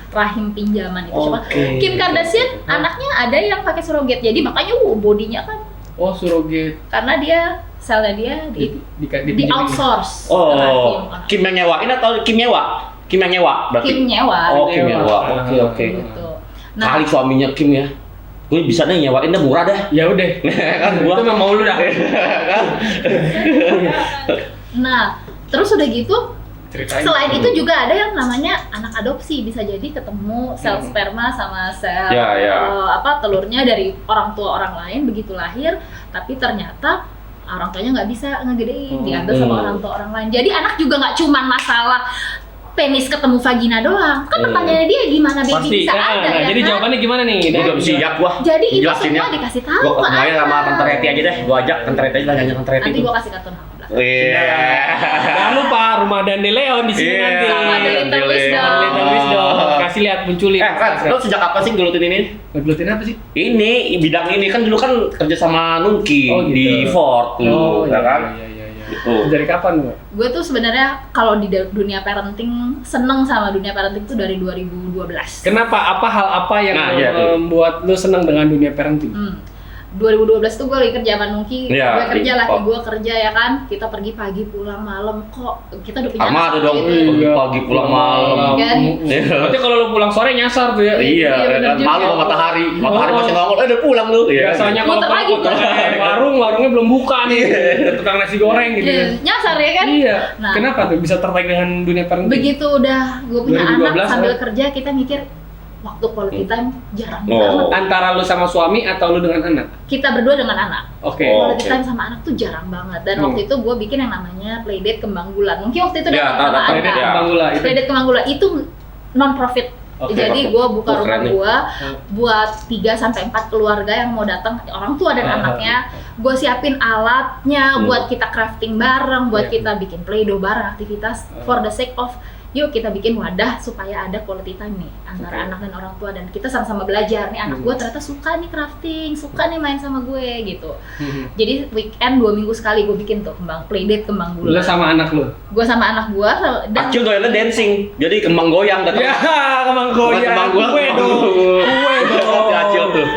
rahim pinjaman itu. Coba Oke. Kim Kardashian anaknya ada yang pakai surrogate, jadi makanya bodinya kan Oh, surrogate. karena dia selnya dia di Dipinjemin. outsource ke Oh, rahim. Kim yang nyewain atau Kim nyewa? Kim yang nyewa berarti. Kim nyewa. Oh, Kim Nyewa. nyewa. Oke. Gitu. Nah, Kali suaminya Kim ya. Gue bisa deh nyewain dah murah dah. Ya udah. Kan Itu gua. memang mau lu dah. nah, terus udah gitu. Ceritain. Selain itu juga ada yang namanya anak adopsi, bisa jadi ketemu sel sperma sama sel Ya, ya. telurnya dari orang tua orang lain begitu lahir, tapi ternyata orang tuanya nggak bisa ngegedein, diambil sama orang tua orang lain. Jadi anak juga nggak cuman masalah penis ketemu vagina doang. Kan pertanyaannya dia gimana baby Pasti. bisa Nah, ada nah, ya jadi kan? jawabannya gimana nih? Gue belum siap gua. Jadi itu Jelasinnya. semua dikasih tahu Gua ke ketemuannya sama anak. Tante Reti aja deh. Gua ajak Tante Reti aja nanya Tante Reti. Nanti itu. gua kasih kartun halaman belakang. Iya. Jangan lupa rumah dan Leon di sini Iya. nanti. Sama The Little Wisdom. Little Wisdom. Kasih lihat munculin. Kan, lo sejak kapan sih gelutin ini? Ngegelutin apa sih? Ini bidang ini kan dulu kan kerja sama Nungki Oh, gitu. di Ford dulu, ya kan? Iya. Gitu. Dari kapan, Mbak? Gue tuh sebenarnya kalau di dunia parenting seneng sama dunia parenting tuh dari 2012. Kenapa? Apa hal apa yang Nah, iya tuh. membuat lu senang dengan dunia parenting? 2012 tuh gue lagi kerja sama Nungki, Iya, gue kerja, di laki Pop. gue kerja ya kan, kita pergi pagi pulang malam, kok kita udah punya Sama anak ada dong, gitu. pagi pulang malam. Kan? Berarti kalau lu pulang sore nyasar tuh ya? Iya, bener kan juga. malu sama matahari Oh. masih nongol, udah pulang lu. Iya. Biasanya kalau Muter lagi, pulang warungnya belum buka nih, tukang nasi goreng gitu. Iya, nyasar ya kan? Iya. Nah. Kenapa tuh bisa tertarik dengan dunia parenting? Begitu udah gue punya 2012 anak sambil ya? kerja, kita mikir waktu quality time jarang Oh. banget. Antara lu sama suami atau lu dengan anak? Kita berdua dengan anak. Oke. Oh. Quality oke. time sama anak tuh jarang banget. Dan waktu itu gue bikin yang namanya Playdate Kembang Bulan. Mungkin waktu itu Ya, datang tahu, sama tahu, Anda. ya. Bang Gula itu. Playdate Kembang Bulan itu non profit. Oke. Jadi gue buka Oh, rumah keren nih. gue buat 3-4 keluarga yang mau datang, orang tua dan anaknya. Gue siapin alatnya buat kita crafting bareng, buat Iya. kita bikin play-doh bareng, aktivitas for the sake of yuk kita bikin wadah supaya ada quality time nih antara anak dan orang tua, dan kita sama-sama belajar nih, anak gue ternyata suka nih crafting, suka nih main sama gue gitu. Jadi weekend 2 minggu sekali gue bikin tuh playdate kembang Lu gula. sama anak lu? Gue sama anak gue dan Acil doyannya dancing, jadi kembang goyang datang. Ya, kembang goyang. Kembang goyang. Kue dong. Kue dong. Si Acil tuh.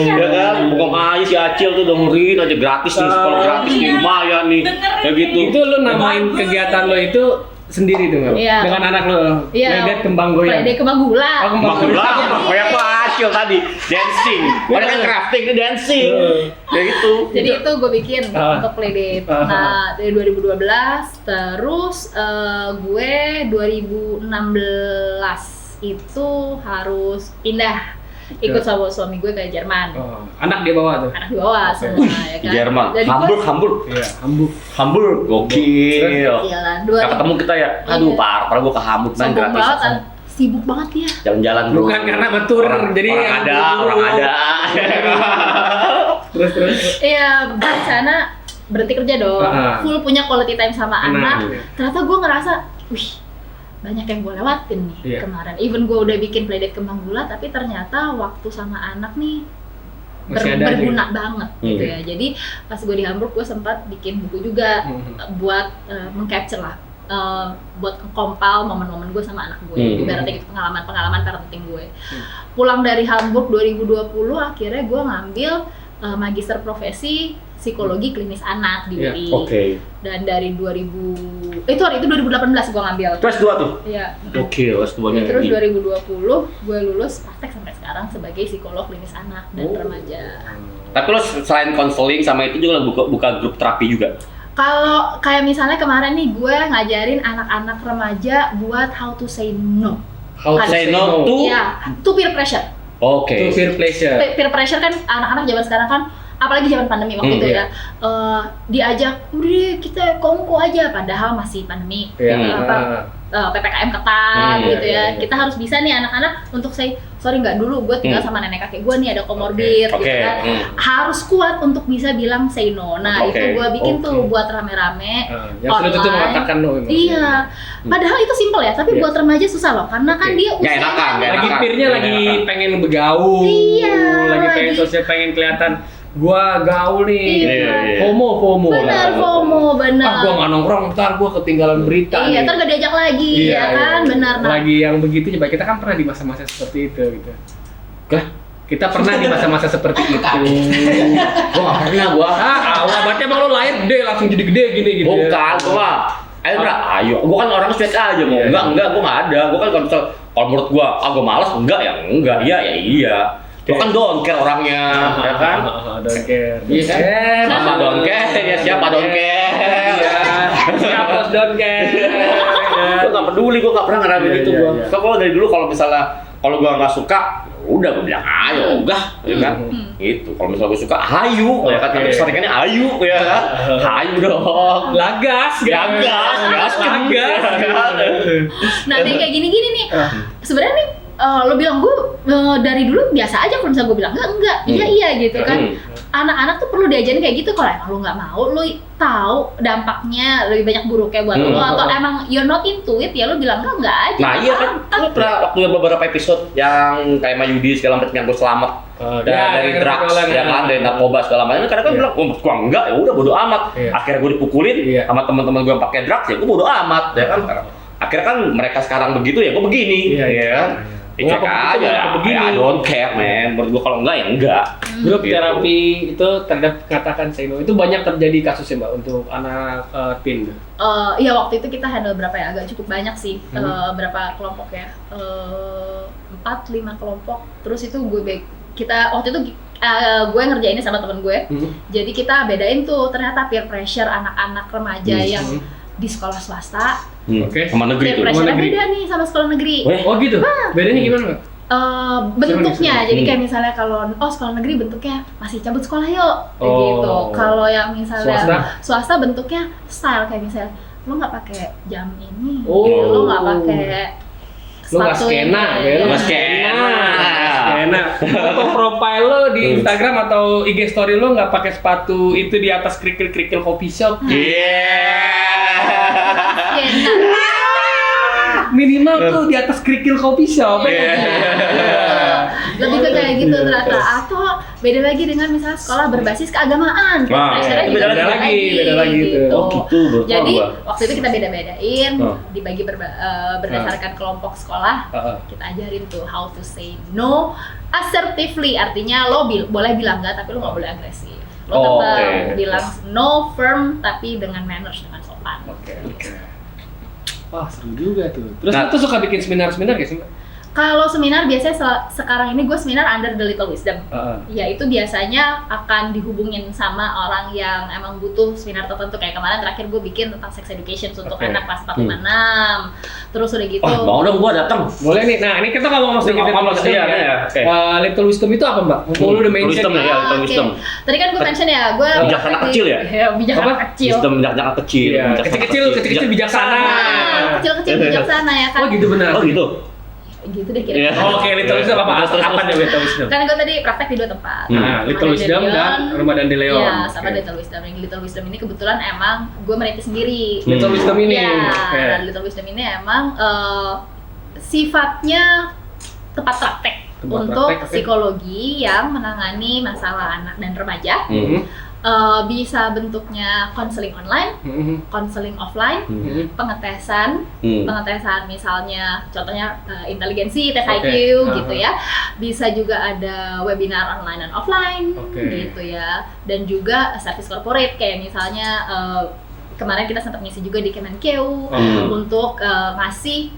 Ya kan, pokoknya aja si Acil tuh dengerin aja gratis nih, sekolah gratis nih, lumayan nih. Kayak gitu. Itu lu namain kegiatan lo itu sendiri tuh, Mbak? Iya. Dengan anak lo? Iya. Playdate kembang goyang? playdate kembang gula. Oh, kembang Bang goyang. Bang, kayak apa Acil tadi dancing. Padahal kan crafting ini dancing. Kayak gitu. Jadi itu gue bikin untuk playdate. Ah. Nah dari 2012 terus gue 2016 itu harus pindah ikut sama suami gue ke Jerman. Oh, anak dia bawa tuh? Anak di bawah semua ya Di kan. Jerman. Jadi gue Hamburg. Iya, Hamburg. Hamburg. Gokil. jalan Gak ketemu kita ya. Aduh, Iya. parah gue ke Hamburg main sombong gratis. banget kan. Sibuk banget dia. Jalan-jalan bro. Bukan karena betul, jadi orang yang ada, buru-buru. orang ada. Terus. Iya, di sana berarti kerja dong. Full punya quality time sama anak. Iya. Ternyata gue ngerasa, wih, banyak yang gue lewatin nih Iya. kemarin. Even gue udah bikin playdate kembang gula, tapi ternyata waktu sama anak nih Masih ada berguna banget gitu Hmm. ya. Jadi pas gue di Hamburg gue sempat bikin buku juga buat meng-capture lah, buat kompal momen-momen gue sama anak gue. Ibaratnya gitu, pengalaman-pengalaman parenting gue. Pulang dari Hamburg 2020 akhirnya gue ngambil magister profesi psikologi klinis anak di Iya. UI. Oke. Dan dari 2018 gue ngambil. Itu S2 tuh. Iya. Gokil S2-nya. Terus 2020 gue lulus praktek sampai sekarang sebagai psikolog klinis anak dan remaja. Tapi lo selain konseling sama itu juga buka grup terapi juga. Kalau kayak misalnya kemarin nih gue ngajarin anak-anak remaja buat how to say no. How to Say no to. Iya, to peer pressure. Oke. To peer pleasure. Peer pressure kan anak-anak zaman sekarang kan, apalagi zaman pandemi waktu itu ya, diajak udah deh kita kongko aja, padahal masih pandemi. Iya. PPKM ketat gitu ya. iya. Kita harus bisa nih anak-anak untuk say sorry nggak dulu, gue tinggal sama nenek kakek gue nih ada comorbid Oke. gitu kan. Harus kuat untuk bisa bilang say no. Nah Oke. itu gue bikin tuh buat rame-rame. Yang sulit itu online. mengatakan no. memang. Iya, padahal itu simple ya, tapi Iya. buat remaja susah loh, karena kan Oke. dia Nggak enakan, usianya nggak Lagi enakan. peernya Nggak lagi enakan. pengen bergaul. Iya, Lagi pengen lagi. sosial, pengen kelihatan gua gaul nih. Iya. FOMO. Benar, FOMO, benar. Ah, gua nggak nongkrong, ntar gua ketinggalan berita nih. Iya, ntar gak diajak lagi, Iya, ya kan, iya. benar. Nah, Lagi yang begitu, coba kita kan pernah di masa-masa seperti itu gitu. Lah, Kita pernah di masa-masa seperti itu. gua nggak pernah gua. Awal berarti emang lo lahir gede langsung jadi gede gini gitu. ya? Bukan, gua mah. Ayo Bra, ayo. Gua kan orang straight aja mau. Iya. Enggak, gua nggak ada. Gua kan kalau menurut gua, gua malas, enggak ya enggak, iya ya iya. Gua kan don't care orangnya, ya kan? Don't care. Iya kan? Mama don't care, ya siapa don't care. Iya. Siapa don't care. Gua nggak peduli, gua nggak pernah ngerasain Iya, itu iya, gua. iya. So, kalau dari dulu kalau misalnya kalau gua nggak suka, udah gua bilang ayo, enggak, ya kan? Gitu. Kalau misalnya gua suka, ayo, ya kan? Tapi Oke. seringnya ayo, ya kan? Ayo dong. Lagas, Gas. nah kayak gini-gini nih, sebenarnya nih lo bilang gue dari dulu biasa aja, kalau misalnya gue bilang enggak, iya gitu kan. Anak-anak tuh perlu diajarin kayak gitu. Kalau emang lo nggak mau, lo tahu dampaknya lebih banyak buruknya buat lo, atau emang you're not into it, ya lo bilang enggak aja. Nah iya kan, lu pernah waktu beberapa episode yang kayak Mayudi segala macam yang gue selamat dari drugs, ya kan, dari narkoba segala macam. Kadang kan bilang, gua enggak, ya udah bodo amat. Iya. Akhirnya gue dipukulin sama teman-teman gue yang pakai drugs, ya gue bodo amat, ya kan. Akhirnya kan mereka sekarang begitu, ya gue begini, Iya, ya kan. Cek aja, ya I don't care man. Menurut gue kalau enggak ya enggak. Grup Gitu. terapi itu terhadap katakan say no itu banyak terjadi kasusnya Mbak untuk anak teen. Iya waktu itu kita handle berapa ya, agak cukup banyak sih, berapa kelompok ya, 4-5 kelompok. Terus itu kita waktu itu gue ngerjainnya sama temen gue. Jadi kita bedain tuh ternyata peer pressure anak-anak remaja yang di sekolah swasta. Oke. Sama negeri Peer tuh. pressure Sama negeri. beda nih sama sekolah negeri. Oh gitu. Bedanya gimana Mbak? Bentuknya, Seru. jadi kayak misalnya kalau sekolah negeri bentuknya masih cabut sekolah yuk, kayak gitu. Kalau yang misalnya swasta bentuknya style, kayak misalnya lo nggak pakai jam ini, lo nggak pakai Lo nggak skena, ya? Nggak skena. Skena. Atau profile lo di Instagram atau IG story lo nggak pakai sepatu itu di atas kerikil-kerikil coffee shop. Iya. skena. tuh di atas kerikil kopi shop. Lebih ke kayak gitu ternyata. Atau beda lagi dengan misalnya sekolah berbasis keagamaan. Pressure-nya juga beda lagi gitu. Oh gitu, baru tahu Jadi gua. waktu itu kita beda-bedain, dibagi berdasarkan kelompok sekolah. Kita ajarin tuh how to say no assertively, artinya lo boleh bilang enggak tapi lo nggak boleh agresif. Lo tetap bilang no firm tapi dengan manners, dengan sopan. Oke. Wah, seru juga tuh. Terus lu tuh suka bikin seminar-seminar gak sih, Mbak? Kalau seminar biasanya sekarang ini gue seminar under the Little Wisdom. Ya itu biasanya akan dihubungin sama orang yang emang butuh seminar tertentu. Kayak kemarin terakhir gue bikin tentang sex education untuk anak kelas 4, 5, 6. Terus udah gitu. Oh, mau dong gua datang. Boleh nih. Nah, ini kita ngomong sedikit Little Wisdom ya. Little Wisdom itu apa, Mbak? Lu udah mention Wisdom ya, Little Wisdom. Tadi kan gue mention ya, gue bijak anak kecil ya? Bijak anak kecil. Wisdom bijak anak kecil. Kecil-kecil bijaksana. Kecil-kecil bijaksana ya kan. Oh gitu benar. Oh gitu. Gitu deh kira-kira. Oke, Little Wisdom apa nih Little Wisdom? Kan gue tadi praktek di 2 tempat. Nah, Little Wisdom dan Rumah Dan De Leon. Iya, sama Little Wisdom. Yang Little Wisdom ini kebetulan emang gue merintis sendiri. Little Wisdom ini. Iya, dan Little Wisdom ini emang sifatnya tempat praktek untuk psikologi yang menangani masalah anak dan remaja. Bisa bentuknya konseling online, konseling offline, pengetesan misalnya contohnya inteligensi, tes IQ gitu ya. Bisa juga ada webinar online dan offline gitu ya. Dan juga service corporate kayak misalnya kemarin kita sempat ngisi juga di Kemenkeu untuk ngasih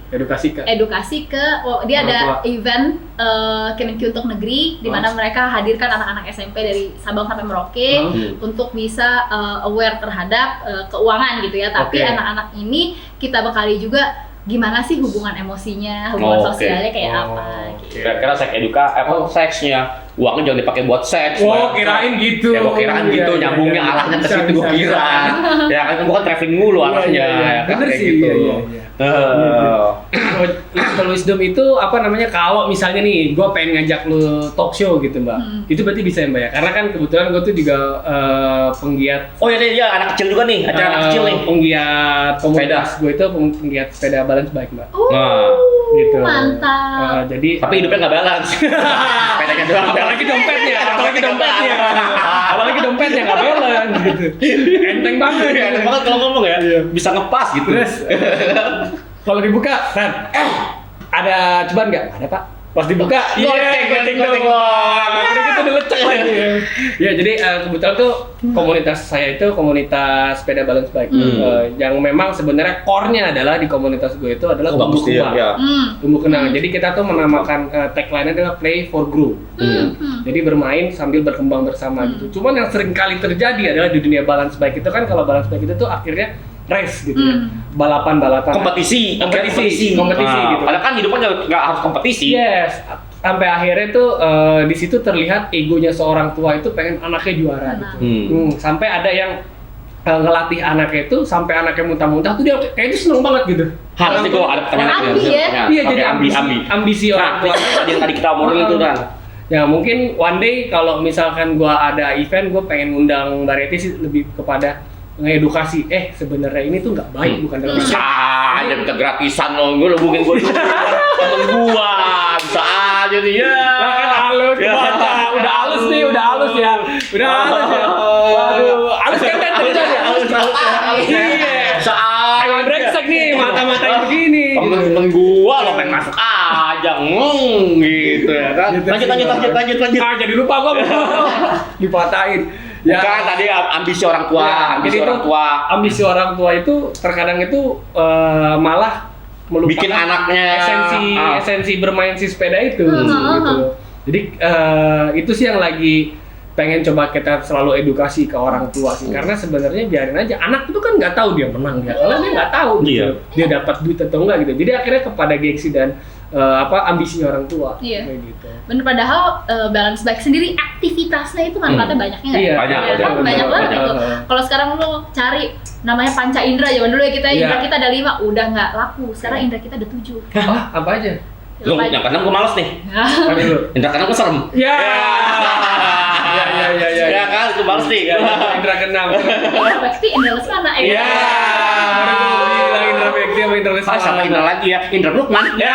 edukasi ke dia ada event Kemenkeu untuk negeri di mana mereka hadirkan anak-anak SMP dari Sabang sampai Merauke untuk bisa aware terhadap keuangan gitu ya. Tapi anak-anak ini kita bekali juga gimana sih hubungan emosinya, hubungan sosialnya kayak apa gitu. Kira-kira seksnya uangnya jangan dipakai buat seks. Kirain gitu. Ya gua kirain gitu, nyambungnya arahnya ke situ gua kira. Ya kan gua kan traveling mulu arahnya. Bener sih. Little Wisdom itu apa namanya, kalau misalnya nih gua pengen ngajak lu talk show gitu, Mbak. Itu berarti bisa ya, Mbak ya? Karena kan kebetulan gua tuh juga penggiat. Oh iya, anak kecil juga nih, acara anak kecil nih. Penggiat komunitas gue itu penggiat sepeda balance bike, Mbak. Gitu. Mantap. Jadi tapi hidupnya nggak balance. Sepedanya doang. Apalagi dompetnya nggak balance gitu. Enteng banget. Enteng banget kalau ngomong ya. Bisa ngepas gitu. Terus kalau dibuka, Ran, ada cobaan nggak? Ada, Pak. Pas dibuka, goceng doang. Udah gitu dilecek lagi. Ya, jadi kebetulan tuh komunitas saya itu komunitas sepeda balance bike. Yang memang sebenarnya core-nya adalah di komunitas gue itu adalah tumbuh kembang. Tumbuh kembang. Jadi kita tuh menamakan tagline-nya adalah play for grow. Jadi bermain sambil berkembang bersama gitu. Cuman yang sering kali terjadi adalah di dunia balance bike itu kan, kalau balance bike itu tuh akhirnya race gitu ya, balapan kompetisi gitu. Padahal kan hidupnya nggak harus kompetisi. Yes, sampai akhirnya tuh di situ terlihat egonya seorang tua itu pengen anaknya juara gitu. Sampai ada yang ngelatih anaknya itu sampai anaknya muntah-muntah tuh dia kayak itu seneng banget gitu. Harusnya gue ada pertanyaan Iya, jadi ambisi orang tua. Tadi kita omongin itu kan. Ya mungkin one day kalau misalkan gua ada event, gua pengen undang Mbak Reti sih lebih kepada ngedukasi, sebenarnya ini tuh nggak baik, bukan dalam bisa aja minta gratisan lo, gue hubungin gue temen gua, bisa aja nih ya. Kan halus, udah halus ya. Waduh, halus kan terjadi. Iya. Emang brengsek nih, mata-matanya begini. Temen gua lo pengen masuk aja, gitu ya kan. Lanjut. Jadi lupa gua. Dipatahin. Ya kan tadi ambisi orang tua, ambisi orang tua itu terkadang itu malah melupakan bikin anaknya esensi bermain si sepeda itu gitu. Jadi itu sih yang lagi pengen coba kita selalu edukasi ke orang tua sih, karena sebenarnya biarin aja, anak itu kan nggak tahu dia menang dia kalah, dia nggak tahu gitu. Dia dapat duit atau enggak gitu. Jadi akhirnya kepada gengsi dan ambisi orang tua kayak gitu. Bener, padahal balance bike sendiri aktivitasnya itu manfaatnya banyaknya nggak? Banyak banget gitu. Kalau sekarang lo cari namanya panca indera, zaman dulu ya indera kita ada 5, udah nggak laku. Sekarang indera kita ada 7. Apa aja? Lu yang kadang gue males nih. Indra kadang gue serem. Ya kan, itu males nih. Indra keenam. Pasti indra mana? Baru gue bilang Indra Bekti sama Indra Ah, Lesmana. siapa Indra lagi ya? Indra Lukman. Ya.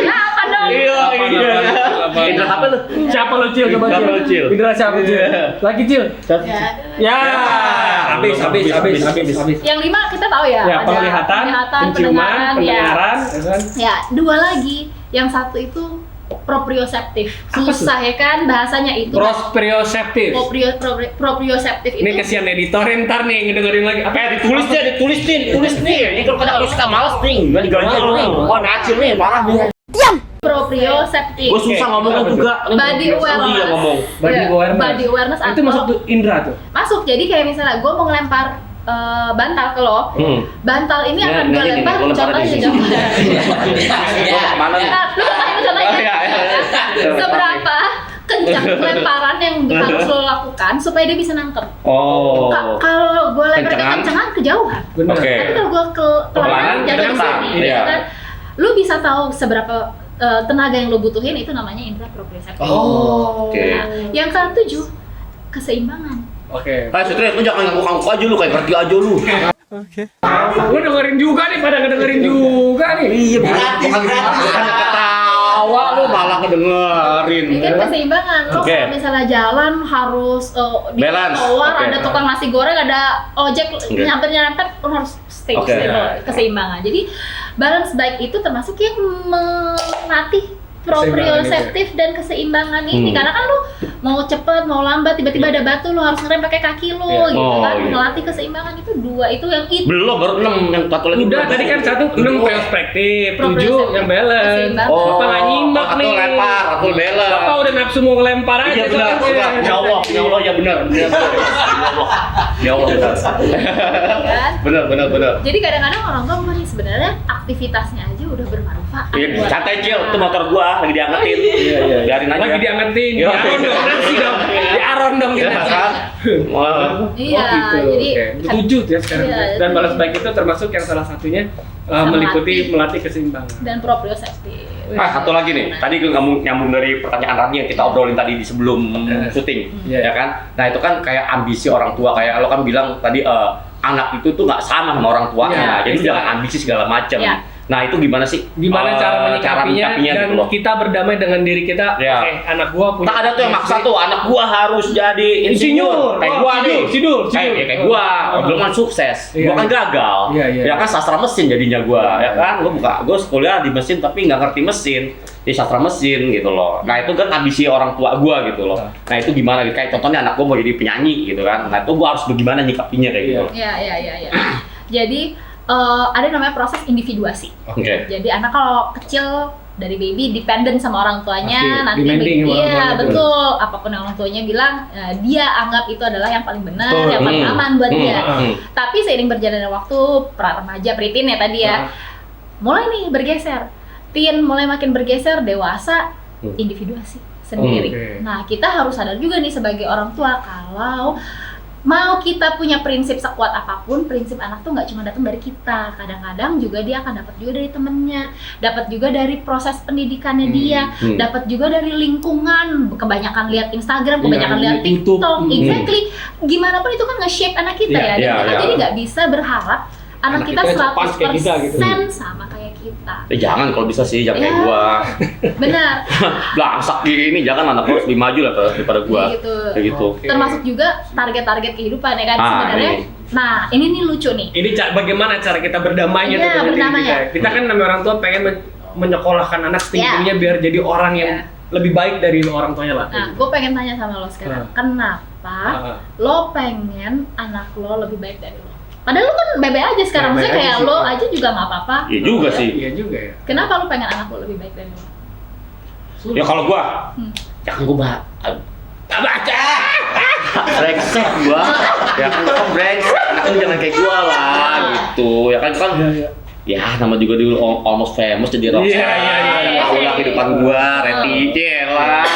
Ya apa dong? Iya. Apa? Indra apa lu? Siapa lu Cil? Coba Siapa lu, Cil? Indra siapa Cil? Lagi Cil. Ya. Habis. Yang 5 kita tahu ya. Ya, ada penglihatan, penciuman, pendengaran, ya kan? Ya, 2 lagi. Yang satu itu proprioseptif. Susah ya kan bahasanya itu. Proprioseptif. Proprioseptif itu. Ini kesian editorin ntar nih ngedengerin lagi. Apa ya ditulis nih. Ini kalau kadang suka males nih, enggak digaji nih. Wah, ngacil nih, parah nih. Proprioseptif. Gue susah ngomongnya juga. Body awareness. Iya ngomong. Body awareness. Itu Itu masuk tuh Indra tuh. Masuk. Jadi kayak misalnya gue mau ngelempar bantal ke lo. Bantal ini akan gue lempar contohnya jauh. Kemana nih? Contohnya seberapa kencang lemparan yang harus lo lakukan supaya dia bisa nangkep. Oh. Kalau gue lempar Kencengan? kencang kejauhan. Benar. Oke. Tapi kalau gue pelan jatuh di kencang. sini, Iya. kan? Lu bisa tahu seberapa tenaga yang lo butuhin, itu namanya indra proprioseptif. Oh, oke. Nah, yang ke-7 keseimbangan. Oke. Sutris, lu jangan ngaku-ngaku aja lu, kayak ngerti aja lu. Lu dengerin juga nih, pada ngedengerin juga nih. Iya, bukan ketawa lu malah ngedengerin. Ini kan keseimbangan. Lo Oke. kalau misalnya jalan harus di Balance. keluar Oke. ada tukang nasi goreng, ada ojek nyamper-nyamper, lo harus stay Oke. stable, keseimbangan. Jadi balance baik itu termasuk yang melatih proprioseptif dan keseimbangan ini. Karena kan lu mau cepet, mau lambat, tiba-tiba ada batu, lu harus ngerem pakai kaki lu Iya. gitu Oh, kan. iya. Melatih keseimbangan itu 2, itu yang itu. Belum, baru 6, yang satu lagi Udah belum. tadi kan 1 6 perspektif, 7 Proprioseptif. yang balance. Keseimbangan. Oh, Bapak nggak nyimak satu nih. lempar, satu balance. Bapak udah nafsu mau ngelempar aja. Iya benar, soalnya. ya Allah, ya benar. Ya Allah, benar. Kan? Benar. Jadi kadang-kadang orang tua ngomong nih, sebenarnya aktivitasnya aja udah bermanfaat. Iya, buat santai kita. Cil, itu motor gua lagi diangetin. Iya. Biarin aja. Lagi diangetin, Iya. di aron dong, nasi dong, di aron dong Iya kita. kan? Wah. Iya, Oh gitu. jadi Oke. 7 ya sekarang. Iya, Dan itu. balas baik itu termasuk yang salah satunya meliputi melatih keseimbangan. dan proprioseptif. Satu lagi nih. Tadi gue nyambung dari pertanyaan Rani yang kita obrolin tadi di sebelum syuting, Iya. ya kan? Nah itu kan kayak ambisi orang tua, kayak lo kan bilang tadi anak itu tuh nggak sama sama orang tuanya, Iya, jadi iya. jangan ambisi segala macam. Iya. Nah itu gimana sih? Gimana cara menyikapinya dan gitu loh? kita berdamai dengan diri kita. Iya. Oke, anak gua punya. Tak ada tuh yang maksa tuh, anak gua harus jadi Insinyur. kayak Oh, gua nih. sidul. Kayak gua, belum kan sukses. Iya, Gua kan iya. gagal. Iya. Ya kan sastra mesin jadinya gua, ya kan? Gua kuliah di mesin tapi nggak ngerti mesin. Di sastra mesin gitu loh. Nah itu kan ambisi orang tua gua gitu loh. Nah itu gimana gitu? Kayak contohnya anak gua mau jadi penyanyi gitu kan. Nah itu gua harus bagaimana nyikapinya kayak gitu. Iya. Jadi ada namanya proses individuasi. Oke. Jadi anak kalau kecil dari baby dependent sama orang tuanya, Pasti, nanti demanding sama orang iya tuanya tuh. betul, apapun yang orang tuanya bilang dia anggap itu adalah yang paling benar, Betul. yang paling aman buat dia. Hmm. Tapi seiring berjalannya waktu, pra remaja, preteen ya tadi ya, mulai nih bergeser. Teen mulai makin bergeser, dewasa, individuasi sendiri. Oke. Nah, kita harus sadar juga nih sebagai orang tua, kalau mau kita punya prinsip sekuat apapun, prinsip anak tuh nggak cuma datang dari kita. Kadang-kadang juga dia akan dapat juga dari temennya, dapat juga dari proses pendidikannya dia, dapat juga dari lingkungan. Kebanyakan lihat Instagram, kebanyakan Iya, lihat YouTube. TikTok, exactly. Gimana pun itu kan nge-shape anak kita Iya, ya. Dan iya, kita iya. jadi nggak bisa berharap anak kita kita pas kayak kita 100% gitu. sama kayak kita. Jangan kalau bisa sih, jangan kayak Ya. gua. Benar. Belangsak gini, jangan anak gua harus lebih maju lah daripada gua. Gitu. Kayak gitu. Oke. Termasuk juga target-target kehidupan ya kan Ah, sebenarnya. ini. Nah, ini nih lucu nih. Ini bagaimana cara kita berdamainya Iya, tuh dengan diri berdamai kita. ya. Kita kan namanya orang tua pengen menyekolahkan anak setinggi-tingginya biar jadi orang yang lebih baik dari orang tuanya lah. Nah, gue pengen tanya sama lo sekarang, kenapa lo pengen anak lo lebih baik dari lo? Padahal lo kan bebe aja sekarang, Bebe maksudnya aja kayak sih. lo aja juga nggak apa-apa. Iya juga sih. Iya juga ya. Kenapa lo pengen anak lo lebih baik dari lo? Ya kalau gua, jangan gua baca. Brengsek gua. Ya kan gua brengsek. Itu jangan kayak gua lah gitu. Ya kan ya nama juga dulu almost famous jadi rockstar. Iya. Tahu lah kehidupan gua, Reti lah.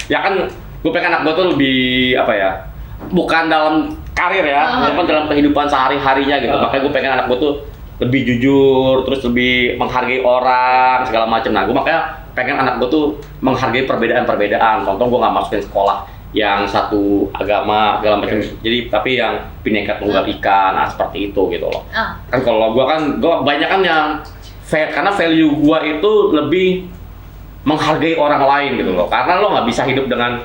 Ya kan gua pengen anak gua tuh lebih apa ya? Bukan dalam karir ya, tapi dalam kehidupan sehari-harinya gitu. Makanya gua pengen anak gua tuh lebih jujur, terus lebih menghargai orang segala macam. Nah, gua makanya pengen anak gua tuh menghargai perbedaan-perbedaan. Contoh gua nggak masukin sekolah yang satu agama segala macam. Jadi tapi yang Bhinneka Tunggal Ika, nah seperti itu gitu loh. Kan kalau gua banyak kan yang karena value gua itu lebih menghargai orang lain gitu loh. Karena lo nggak bisa hidup dengan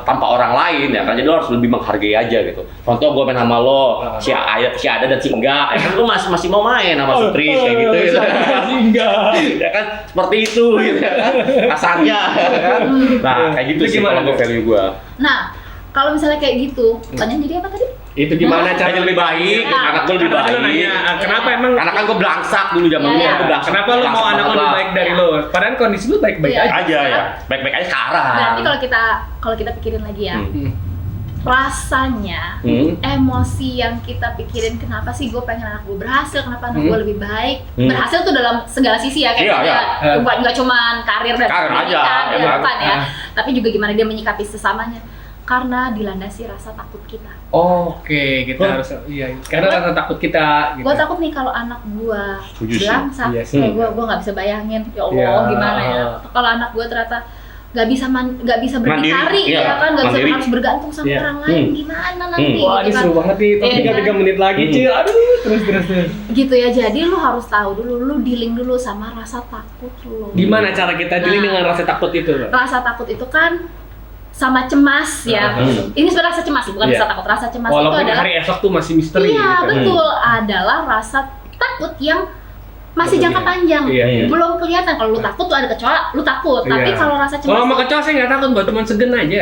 tanpa orang lain ya kan, jadi lo harus lebih menghargai aja gitu. Contoh gue main sama lo, si Ada dan si Enggak, ya kan lo masih mau main sama Sutris kayak gitu ya. Si Enggak. Ya kan seperti itu gitu ya kan, kasarnya ya kan. Nah kayak gitu sih kalau gue value gue. Nah, kalau misalnya kayak gitu, pertanyaan jadi apa tadi? Itu gimana Cara cara lebih baik, Ya. anak gue lebih Kenapa lu baik. nanya, kenapa emang Karena kan gue belangsak dulu zaman Ya, dulu, ya. gue belangsak. kenapa lu mau anak lu lebih baik dari Ya. lo? Padahal kondisi lu baik-baik Iya. aja. aja ya, baik-baik aja sekarang. Berarti kalau kita pikirin lagi ya, Hmm. rasanya Hmm. emosi yang kita pikirin, kenapa sih gue pengen anak gue berhasil, kenapa anak gue lebih baik. Berhasil tuh dalam segala sisi ya, kayak Iya, gitu iya. ya. Nggak cuma karir dan Karir aja, pendidikan, emang. bukan ya, tapi juga gimana dia menyikapi sesamanya, karena dilandasi rasa takut kita. Oke, kita harus karena rasa takut kita gitu. Gue takut nih kalau anak gue Setuju sih. belangsak, Iya sih. kayak gue nggak bisa bayangin, ya Allah Iya. gimana ya. Kalau anak gue ternyata nggak bisa berdikari, Mandiri, iya. ya kan, nggak bisa, Mandiri. harus bergantung sama Iya. orang lain, gimana nanti? Wah, ini gitu kan. seru banget nih. Tapi tinggal Iya. 3 menit lagi, Cil. Aduh, terus. Gitu ya, jadi lu harus tahu dulu, lu dealing dulu sama rasa takut lu. Gimana cara kita dealing Nah. dengan rasa takut itu, Pak? Rasa takut itu kan sama cemas ya. Ini sebenarnya rasa cemas, bukan Iya. rasa takut. Rasa cemas Walaupun itu adalah hari esok tuh masih misteri iya, gitu. betul, adalah rasa takut yang masih Betul, jangka iya. panjang. Iya, iya. Belum kelihatan. Kalau lu takut tuh ada kecoa, lu takut. Tapi Iya. kalau rasa cemas Kalau sama tuh- kecoa saya nggak takut, Mbak, cuma segen aja.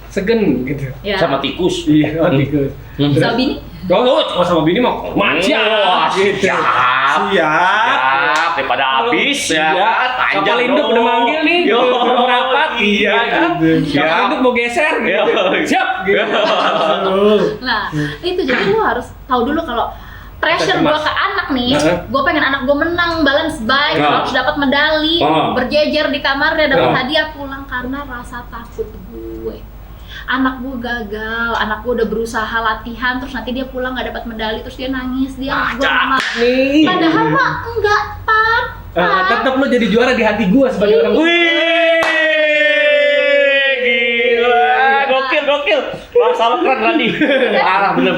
Segen gitu. ya. Sama tikus. Iya, tikus. Sama bini? Kalau sama bini mau macam Wah, gitu. siap. Siap, daripada habis ya. Iya. Panjang Kapal induk dong. udah manggil nih, Yo, udah rapat. iya. Gitu. Kapal Siap. induk mau geser gitu. Yo. Siap gitu. Nah, itu jadi lu harus tahu dulu kalau pressure Cemas. gua ke anak nih, Heeh. gua pengen anak gua menang, balance bike, Nah. harus dapat medali, berjejer di kamarnya, dapat Nah. hadiah pulang karena rasa takut gue. Anak gue gagal, anak gue udah berusaha latihan, terus nanti dia pulang nggak dapat medali, terus dia nangis, dia gue mama. Nih. Padahal mah enggak apa-apa. Tetap lo jadi juara di hati gua sebagai orang tua. Wih, gila, gokil. Masalah keren tadi. Bener.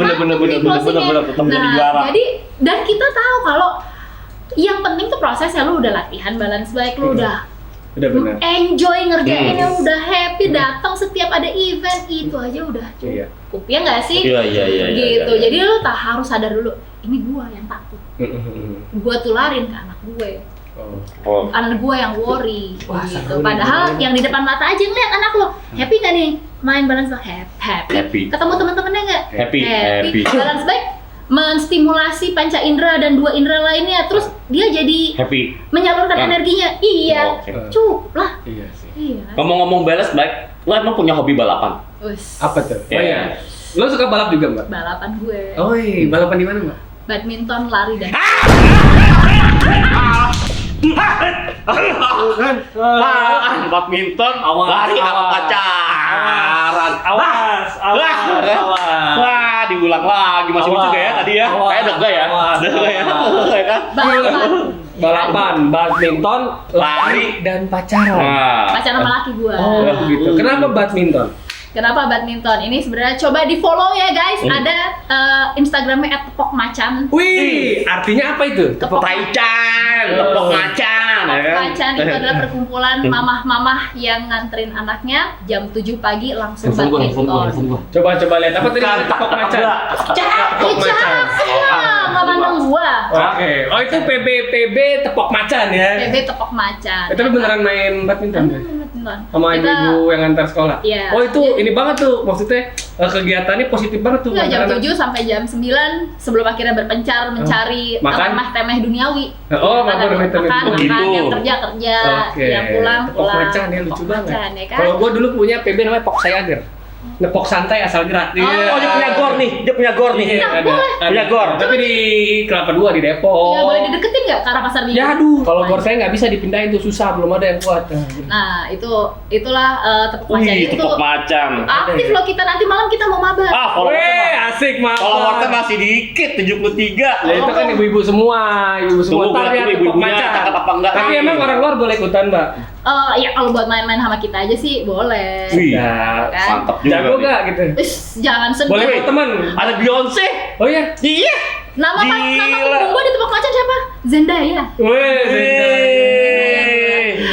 Tetap jadi Nah, juara. jadi dan kita tahu kalau yang penting tuh prosesnya, lu udah latihan balance bike, lu udah Udah benar. enjoy ngerjainnya, udah happy, datang setiap ada event, itu aja udah Iya. cukup ya nggak sih? Iya. Gitu. Jadi lu harus sadar dulu, ini gua yang takut, gua tularin ke anak gue, Oh. anak gua yang worry. Wah, Gitu. seru nih, Padahal bener. yang di depan mata aja ngeliat anak lo happy nggak nih main balance bike, Happy. ketemu teman-temannya nggak Happy. balance bike menstimulasi panca indera dan 2 indera lainnya, terus dia jadi Happy. menyalurkan Ah. energinya. Iya, Oke. cukup lah. Iya sih. Iya. Ngomong-ngomong balance bike, lo emang punya hobi balapan? Wes. Apa tuh? Oh Iya. iya. Lo suka balap juga, Mbak? Balapan gue. Oh iya, balapan di mana, Mbak? Badminton, lari dan Badminton, Awas, lari sama awas. pacaran. Awas. Wah, diulang lagi masih lucu gak ya tadi ya? Awas. Kayak deg ya? Awas. Deg ya? Ya kan? balapan. Balapan, badminton, lari dan pacaran. Nah. Pacaran sama laki gue. Oh, gitu. Kenapa badminton? Kenapa badminton? Ini sebenarnya coba di follow ya guys. Ada Instagramnya @tepokmacan. Wih, artinya apa itu? Tepok Taichan, tepok macan, ya kan? Macan itu adalah perkumpulan mamah-mamah yang nganterin anaknya jam 7 pagi langsung badminton. Coba lihat apa tadi? Tepok macan. Tepok macan. Nggak mandang gua. Oke. Oh, itu PB tepok macan ya. PB tepok macan. Tapi beneran main badminton ya? Badminton. Sama Kita- ibu-ibu yang antar sekolah? Iya. Oh, itu ini banget tuh, maksudnya kegiatannya positif banget tuh. Iya, jam anak-anak. 7 sampai jam 9 sebelum akhirnya berpencar mencari Makan? temeh duniawi. Oh, Makan, makan temeh makan, duniawi. makan, Gitu. yang kerja, Oke. yang pulang. Tepok macan ya, lucu Tepok banget. macan, ya kan? Kalau gua dulu punya PB namanya Pok Sayager. Nepok santai asal gerak. Oh, Oh, dia punya gor nih, Iya, Nah, ada. boleh. Ada. Punya gor. Tapi di Kelapa 2 di Depok. Iya, boleh dideketin nggak ke arah pasar minggu? Ya aduh, kalau gor saya nggak bisa dipindahin tuh, susah, belum ada yang kuat. Nah, itulah tepuk macan Wih, itu. tepok macan. Aktif loh kita, nanti malam kita mau mabar. Ah, Weh, asik mah. followersnya masih dikit, 73. Ya itu kan ibu-ibu semua, ibu-ibu semua. Tunggu, Ntar berarti lihat tepok ibu-ibunya macan. cakep apa enggak Tapi nih? emang orang luar boleh ikutan, Mbak. Ya kalau buat main-main sama kita aja sih boleh. Wih, Nah, Kan? mantap juga. jago nih. gak gitu? Jangan sedih. Boleh bawa teman. Ada Beyonce. Oh iya. Iya. Nama Gila. punggung gua di tebak macan siapa? Zendaya. Weh,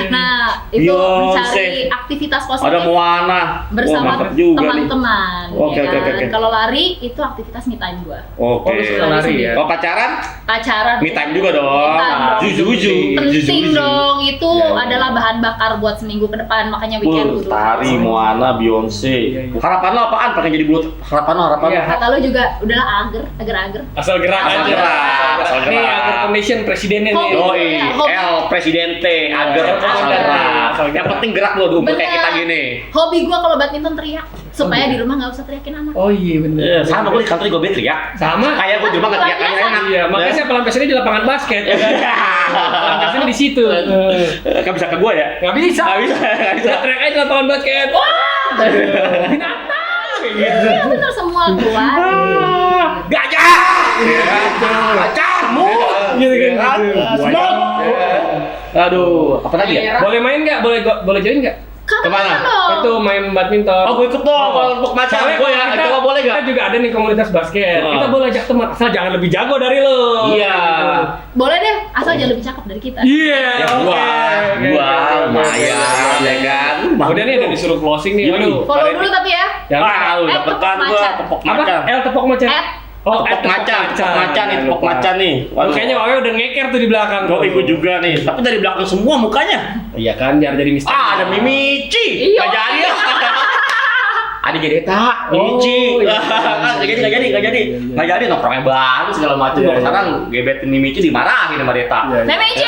Nah, itu Beyonce. mencari aktivitas positif Ada Moana. bersama Wah, mantap juga nih. teman-teman. Oke, ya oke, kan? oke. Kalau lari itu aktivitas me time gua. Oke. Oh, lu suka lari ya? Kalau pacaran, Pacaran. me time juga dong. Me time dong. Juju. Penting dong, itu Iya, iya. adalah bahan bakar buat seminggu ke depan, makanya weekend kudu. Tari, Moana, Beyonce. Iya, iya. Harapan lo apaan? Pengen jadi bulut. Harapan lo. Iya. Kata lu juga udahlah ager. Asal gerak Asal aja. gerak, asal Nih, gerak. agar foundation presidennya nih. Hobi. Yoi, Hobi. El Presidente, agar Iya, asal iya. gerak. Asal gerak. Yang penting gerak lo, dulu kayak kita gini. Hobi gua kalau badminton teriak supaya Oh, di rumah nggak usah teriakin anak. Oh iya bener. Sama gue di kantor gue better ya. Sama. Kayak gue di rumah nggak teriak kayak enak. Iya, makanya saya pelampiasannya di lapangan basket. Ya kan? Pelampiasannya di situ. Gak bisa ke gue ya? Nggak bisa. Gak bisa, gak bisa. Saya teriak aja di lapangan basket. Wah! Binatang! Kayak gitu. Iya bener semua keluar. Gajah! Gajahmu! Gitu kan. Semut! Aduh, apa lagi ya? Boleh main nggak? Boleh join nggak? Kemana? Itu main badminton. Oh, gue ikut dong kalau untuk macan Soalnya gue ya. kita, Coba boleh kita gak? juga ada nih komunitas basket. Oh. Kita boleh ajak teman, asal jangan lebih jago dari lo. Iya. Boleh deh, asal jangan lebih cakep dari kita. Iya. Ya oke, gua oke, lumayan oke. ya kan. Udah nih udah disuruh closing nih. Yoi. Aduh. Follow dulu tapi ya. Jangan lupa. Ah, udah tekan tepuk gua macan. tepuk Apa? macan. El tepok macan. At Oh, Tepok macan nih, Jangan tepok lupa. macan nih. Waduh. Kayaknya Wawe udah ngeker tuh di belakang. Gue ikut juga nih, tapi dari belakang semua mukanya. Iya kan, biar jadi misteri. Ah, ada Mimici. Iya. Gak jadi ya. Ada jadi tak, Oh, Mimici. iya. Gak jadi. Nggak jadi nongkrongnya baru segala macam. Iya, iya. Sekarang gebetin Mimici dimarahin sama Deta. Iya, iya. Memici.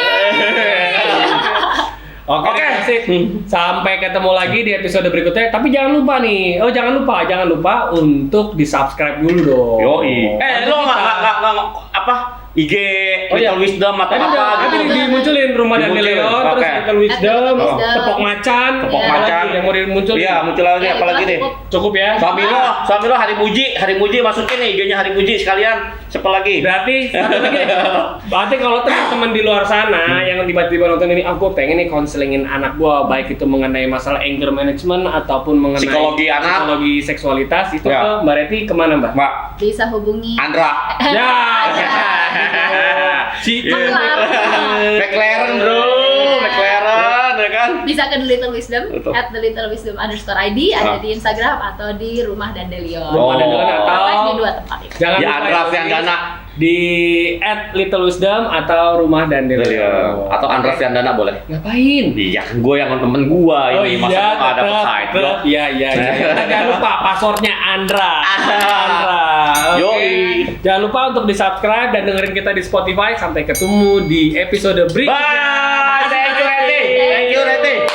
Oke, asik. Sampai ketemu lagi di episode berikutnya. Tapi jangan lupa nih. Oh, jangan lupa untuk di-subscribe dulu dong. Yoi. Nanti Lo kita- nggak apa? IG, Oh, iya. Little Wisdom atau Tadi apa udah, gitu. tadi dimunculin Rumah dan Dimunculin, Leon, oke. terus Little Wisdom, Little Wisdom. Tepok Macan, Tepok Iya. macan. yang mau dimunculin. Iya, muncul lagi Ya, apa lagi itulah nih? cukup. Cukup ya. Suami lo Hari Muji masukin nih IG-nya Hari Muji sekalian. Siapa lagi? Berarti satu lagi deh. Berarti kalau teman-teman di luar sana yang tiba-tiba nonton ini, aku pengen nih konselingin anak gua, baik itu mengenai masalah anger management ataupun mengenai Psikologi anak. psikologi seksualitas, itu Ya. ke Mbak Reti kemana Mbak? Mbak Bisa hubungi Andra. Ya. Si McLaren bro, McLaren ya kan? bisa ke The Little Wisdom Betul. @TheLittleWisdom_ID ada Ah. di Instagram atau di Rumah dan Delion. Rumah dan Leon Oh. Live di atau dua tempat itu. jangan Di lupa Andra ya, Fiandana. di @littlewisdom atau Rumah dan Delion. Atau Andra Fiandana boleh. Ngapain? Iya kan gue yang temen gue Oh ini iya, masa gue nggak ada side tetep. job. Iya. Jangan lupa passwordnya Andra. Andra. Oke. Yoi. Jangan lupa untuk di subscribe dan dengerin kita di Spotify. Sampai ketemu di episode berikutnya. Bye, thank you Reti.